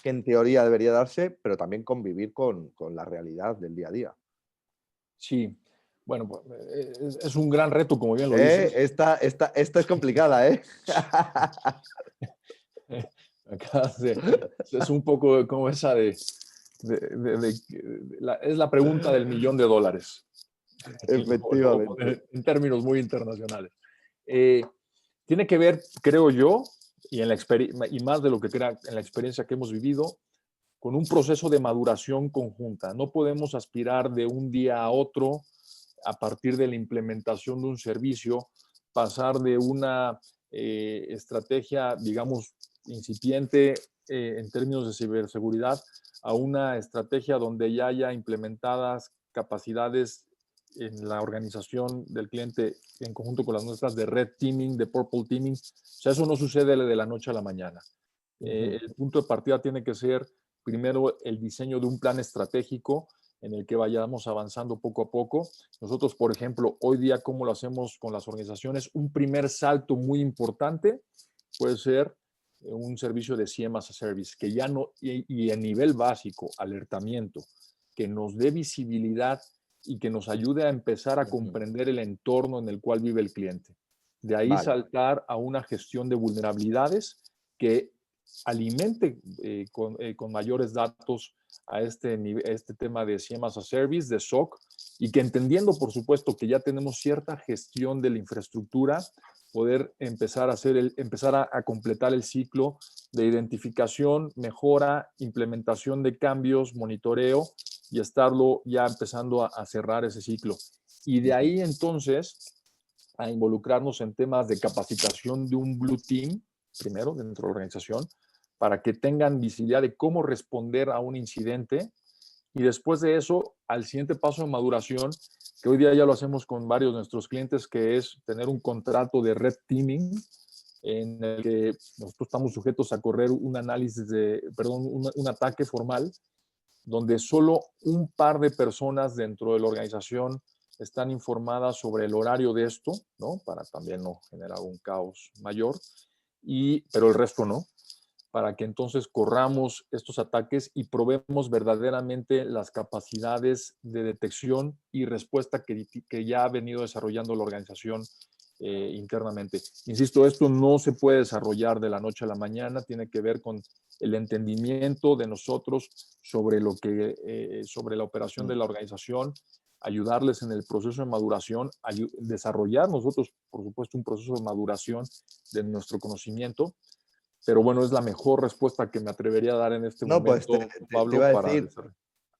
Que en teoría debería darse, pero también convivir con la realidad del día a día. Sí, bueno, pues, es un gran reto, como bien lo dices. Esta es complicada, ¿eh? Es un poco como esa es la pregunta del $1.000.000. Efectivamente. En términos muy internacionales. Tiene que ver, creo yo, y más de lo que crea en la experiencia que hemos vivido, con un proceso de maduración conjunta. No podemos aspirar de un día a otro, a partir de la implementación de un servicio, pasar de una estrategia, digamos, incipiente en términos de ciberseguridad a una estrategia donde ya haya implementadas capacidades en la organización del cliente en conjunto con las nuestras de red teaming, de purple teaming. O sea, eso no sucede de la noche a la mañana. El punto de partida tiene que ser primero el diseño de un plan estratégico en el que vayamos avanzando poco a poco. Nosotros, por ejemplo, hoy día, ¿cómo lo hacemos con las organizaciones? Un primer salto muy importante puede ser un servicio de CIEM as a Service, que ya no, y a nivel básico, alertamiento, que nos dé visibilidad y que nos ayude a empezar a comprender el entorno en el cual vive el cliente. De ahí saltar a una gestión de vulnerabilidades que alimente con mayores datos a este tema de CIEM as a Service, de SOC, y que entendiendo, por supuesto, que ya tenemos cierta gestión de la infraestructura, poder empezar a completar el ciclo de identificación, mejora, implementación de cambios, monitoreo y estarlo ya empezando a cerrar ese ciclo. Y de ahí entonces a involucrarnos en temas de capacitación de un Blue Team, primero dentro de la organización, para que tengan visibilidad de cómo responder a un incidente y después de eso al siguiente paso de maduración, que hoy día ya lo hacemos con varios de nuestros clientes, que es tener un contrato de red teaming en el que nosotros estamos sujetos a correr un análisis un ataque formal donde solo un par de personas dentro de la organización están informadas sobre el horario de esto, ¿no? Para también no generar un caos mayor, pero el resto no, para que entonces corramos estos ataques y probemos verdaderamente las capacidades de detección y respuesta que ya ha venido desarrollando la organización internamente. Insisto, esto no se puede desarrollar de la noche a la mañana, tiene que ver con el entendimiento de nosotros sobre sobre la operación de la organización, ayudarles en el proceso de maduración, desarrollar nosotros, por supuesto, un proceso de maduración de nuestro conocimiento. Pero bueno, es la mejor respuesta que me atrevería a dar en este momento, Pues Pablo,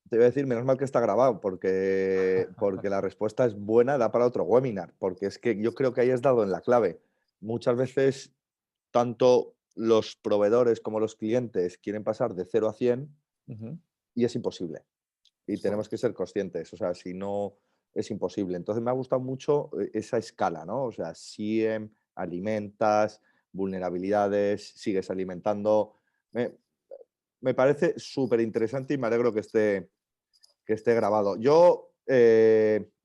te iba a decir, menos mal que está grabado, porque la respuesta es buena, da para otro webinar, porque es que yo creo que ahí has dado en la clave. Muchas veces, tanto los proveedores como los clientes quieren pasar de 0 a 100 y es imposible. Y tenemos que ser conscientes, o sea, si no, es imposible. Entonces me ha gustado mucho esa escala, ¿no? O sea, SIEM, alimentas, vulnerabilidades, sigues alimentando. Me parece súper interesante y me alegro que esté grabado. Yo,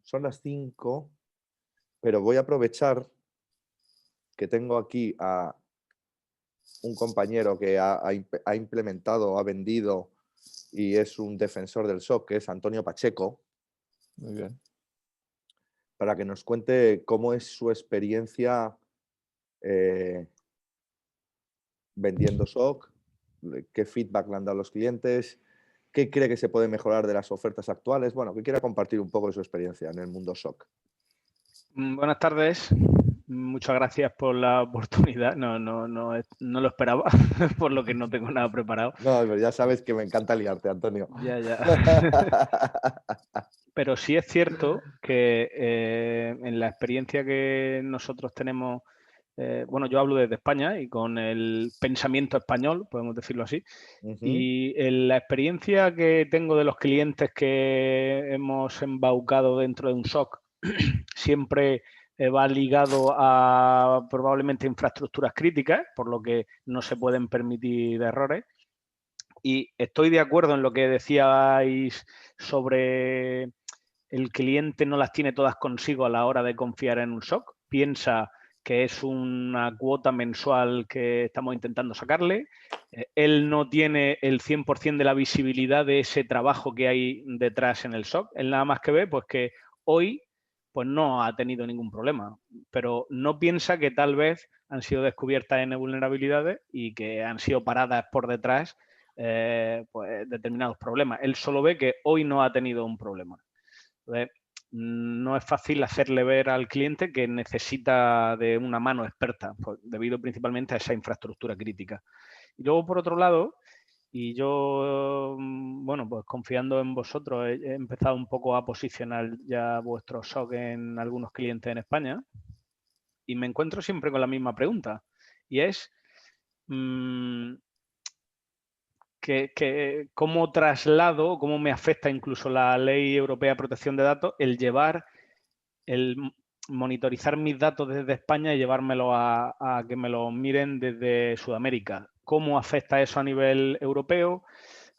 son las 5, pero voy a aprovechar que tengo aquí a un compañero que ha implementado, ha vendido y es un defensor del SOC, que es Antonio Pacheco. Muy bien. Para que nos cuente cómo es su experiencia vendiendo SOC, qué feedback le han dado a los clientes, qué cree que se puede mejorar de las ofertas actuales. Bueno, que quiera compartir un poco de su experiencia en el mundo SOC. Buenas tardes. Muchas gracias por la oportunidad. No lo esperaba, por lo que no tengo nada preparado. No, pero ya sabes que me encanta liarte, Antonio. Ya. Pero sí es cierto que en la experiencia que nosotros tenemos bueno, yo hablo desde España y con el pensamiento español, podemos decirlo así. Y la experiencia que tengo de los clientes que hemos embaucado dentro de un SOC siempre va ligado a probablemente infraestructuras críticas, por lo que no se pueden permitir errores. Y estoy de acuerdo en lo que decíais sobre el cliente no las tiene todas consigo a la hora de confiar en un SOC. Piensa que es una cuota mensual que estamos intentando sacarle. Él no tiene el 100% de la visibilidad de ese trabajo que hay detrás en el SOC. Él nada más que ve pues que hoy pues no ha tenido ningún problema, pero no piensa que tal vez han sido descubiertas N vulnerabilidades y que han sido paradas por detrás pues determinados problemas. Él solo ve que hoy no ha tenido un problema. Entonces, no es fácil hacerle ver al cliente que necesita de una mano experta, pues, debido principalmente a esa infraestructura crítica. Y luego, por otro lado, y yo, bueno, pues confiando en vosotros, he empezado un poco a posicionar ya vuestro SOC en algunos clientes en España y me encuentro siempre con la misma pregunta y es cómo traslado, cómo me afecta incluso la Ley Europea de Protección de Datos el llevar, el monitorizar mis datos desde España y llevármelo a que me lo miren desde Sudamérica. ¿Cómo afecta eso a nivel europeo?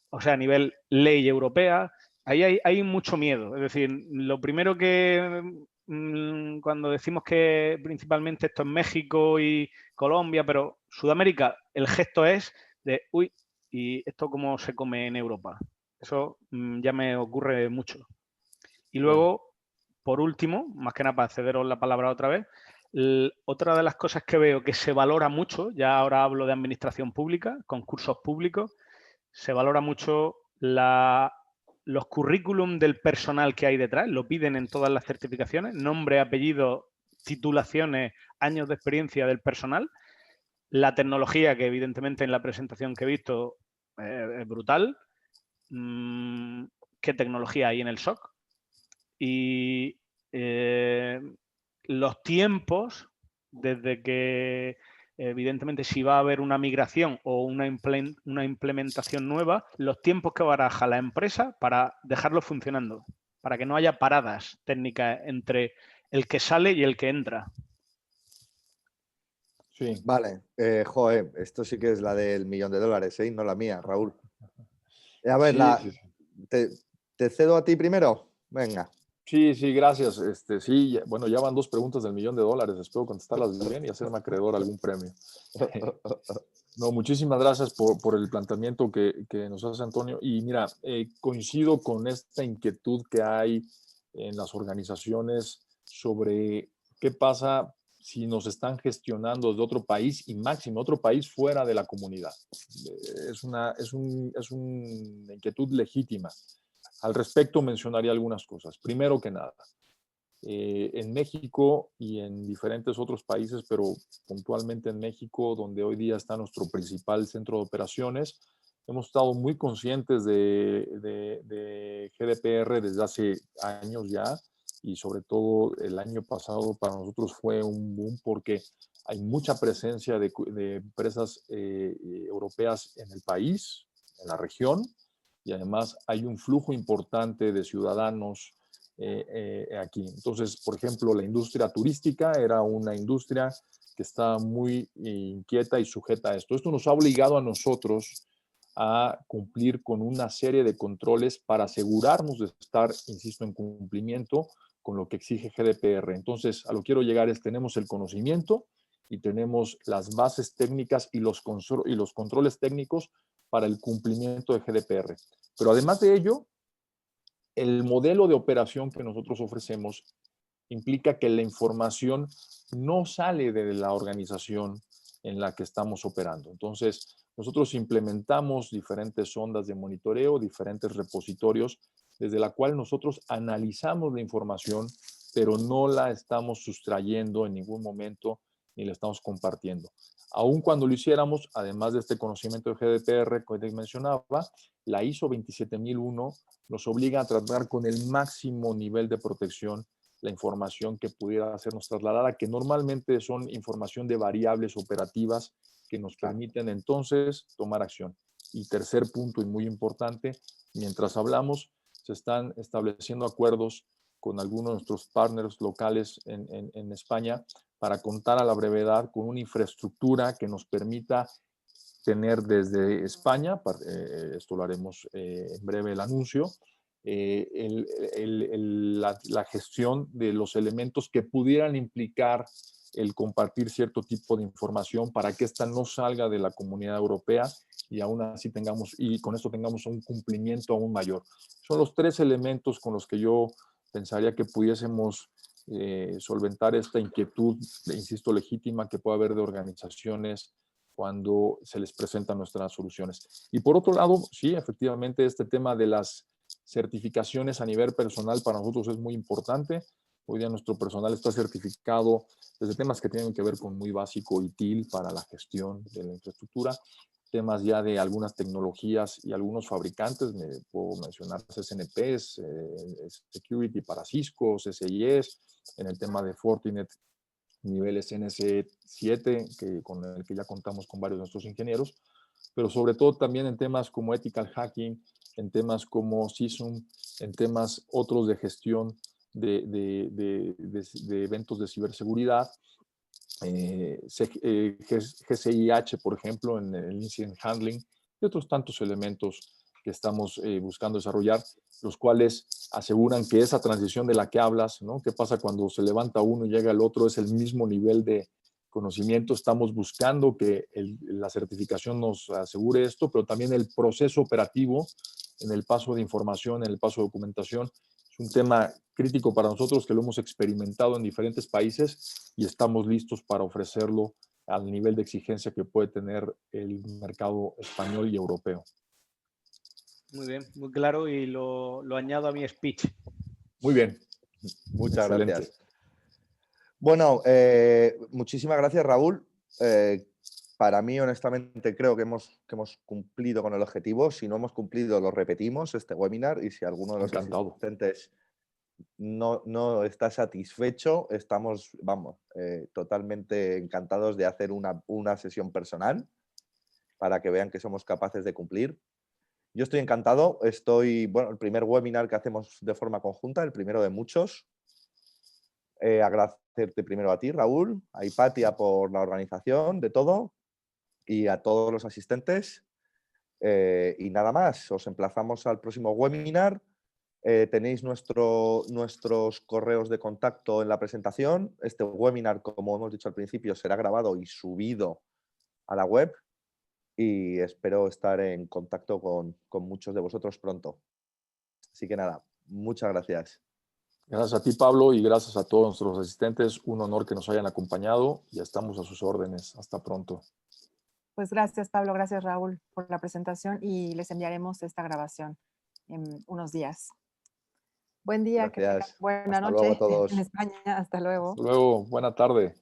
O sea, a nivel ley europea. Ahí hay mucho miedo. Es decir, lo primero que cuando decimos que principalmente esto es México y Colombia, pero Sudamérica, el gesto es de, uy, ¿y esto cómo se come en Europa? Eso ya me ocurre mucho. Y luego, por último, más que nada para cederos la palabra otra vez, otra de las cosas que veo que se valora mucho, ya ahora hablo de administración pública, concursos públicos, se valora mucho los currículum del personal que hay detrás, lo piden en todas las certificaciones, nombre, apellido, titulaciones, años de experiencia del personal, la tecnología, que evidentemente en la presentación que he visto es brutal, qué tecnología hay en el SOC y los tiempos desde que evidentemente si va a haber una migración o una implementación nueva, los tiempos que baraja la empresa para dejarlo funcionando, para que no haya paradas técnicas entre el que sale y el que entra. Sí. Vale, joder, esto sí que es la del $1.000.000, ¿eh? No la mía, Raúl. A ver, Sí. ¿Te cedo a ti primero? Venga. Sí, gracias. Sí, bueno, ya van 2 preguntas del $1.000.000. Espero contestarlas bien y hacerme acreedor a algún premio. No, muchísimas gracias por el planteamiento que nos hace Antonio. Y mira, coincido con esta inquietud que hay en las organizaciones sobre qué pasa si nos están gestionando desde otro país y máximo otro país fuera de la comunidad. Es una inquietud legítima. Al respecto mencionaría algunas cosas. Primero que nada, en México y en diferentes otros países, pero puntualmente en México, donde hoy día está nuestro principal centro de operaciones, hemos estado muy conscientes de GDPR desde hace años ya, y sobre todo el año pasado para nosotros fue un boom porque hay mucha presencia de empresas europeas en el país, en la región, y además hay un flujo importante de ciudadanos aquí. Entonces, por ejemplo, la industria turística era una industria que estaba muy inquieta y sujeta a esto. Esto nos ha obligado a nosotros a cumplir con una serie de controles para asegurarnos de estar, insisto, en cumplimiento con lo que exige GDPR. Entonces, a lo que quiero llegar es, tenemos el conocimiento y tenemos las bases técnicas y los controles técnicos para el cumplimiento de GDPR. Pero además de ello, el modelo de operación que nosotros ofrecemos implica que la información no sale de la organización en la que estamos operando. Entonces, nosotros implementamos diferentes ondas de monitoreo, diferentes repositorios, desde la cual nosotros analizamos la información, pero no la estamos sustrayendo en ningún momento ni la estamos compartiendo. Aun cuando lo hiciéramos, además de este conocimiento de GDPR que te mencionaba, la ISO 27001 nos obliga a tratar con el máximo nivel de protección la información que pudiera hacernos trasladada, que normalmente son información de variables operativas que nos permiten entonces tomar acción. Y tercer punto y muy importante, mientras hablamos, se están estableciendo acuerdos con algunos de nuestros partners locales en España para contar a la brevedad con una infraestructura que nos permita tener desde España, esto lo haremos en breve el anuncio, la gestión de los elementos que pudieran implicar el compartir cierto tipo de información para que ésta no salga de la comunidad europea y aún así con esto tengamos un cumplimiento aún mayor. Son los tres elementos con los que yo pensaría que pudiésemos solventar esta inquietud, insisto, legítima que puede haber de organizaciones cuando se les presentan nuestras soluciones. Y por otro lado, sí, efectivamente, este tema de las certificaciones a nivel personal para nosotros es muy importante. Hoy día nuestro personal está certificado desde temas que tienen que ver con muy básico ITIL para la gestión de la infraestructura, temas ya de algunas tecnologías y algunos fabricantes, me puedo mencionar SNPs, Security para Cisco, CCIS, en el tema de Fortinet, niveles NC7, con el que ya contamos con varios de nuestros ingenieros, pero sobre todo también en temas como ethical hacking, en temas como CISUM, en temas otros de gestión de eventos de ciberseguridad, GCIH, por ejemplo, en el Incident Handling, y otros tantos elementos que estamos buscando desarrollar, los cuales aseguran que esa transición de la que hablas, ¿no? ¿Qué pasa cuando se levanta uno y llega el otro? Es el mismo nivel de conocimiento. Estamos buscando que la certificación nos asegure esto, pero también el proceso operativo en el paso de información, en el paso de documentación, es un tema crítico para nosotros que lo hemos experimentado en diferentes países y estamos listos para ofrecerlo al nivel de exigencia que puede tener el mercado español y europeo. Muy bien, muy claro y lo añado a mi speech. Muy bien. Muchas Excelente. gracias. Bueno, muchísimas gracias, Raúl. Para mí, honestamente, creo que hemos cumplido con el objetivo. Si no hemos cumplido, lo repetimos, este webinar, y si alguno de los asistentes no está satisfecho, estamos, totalmente encantados de hacer una sesión personal para que vean que somos capaces de cumplir. Yo estoy encantado. El primer webinar que hacemos de forma conjunta, el primero de muchos. Agradecerte primero a ti, Raúl, a Hipatia por la organización de todo y a todos los asistentes. Y nada más, os emplazamos al próximo webinar. Tenéis nuestros correos de contacto en la presentación. Este webinar, como hemos dicho al principio, será grabado y subido a la web y espero estar en contacto con muchos de vosotros pronto. Así que nada, muchas gracias. Gracias a ti, Pablo, y gracias a todos nuestros asistentes. Un honor que nos hayan acompañado y estamos a sus órdenes. Hasta pronto. Pues gracias, Pablo, gracias, Raúl, por la presentación y les enviaremos esta grabación en unos días. Buen día, Gracias. que tengan buena Hasta noche luego a todos. en España. Hasta luego. Hasta luego. Buena tarde.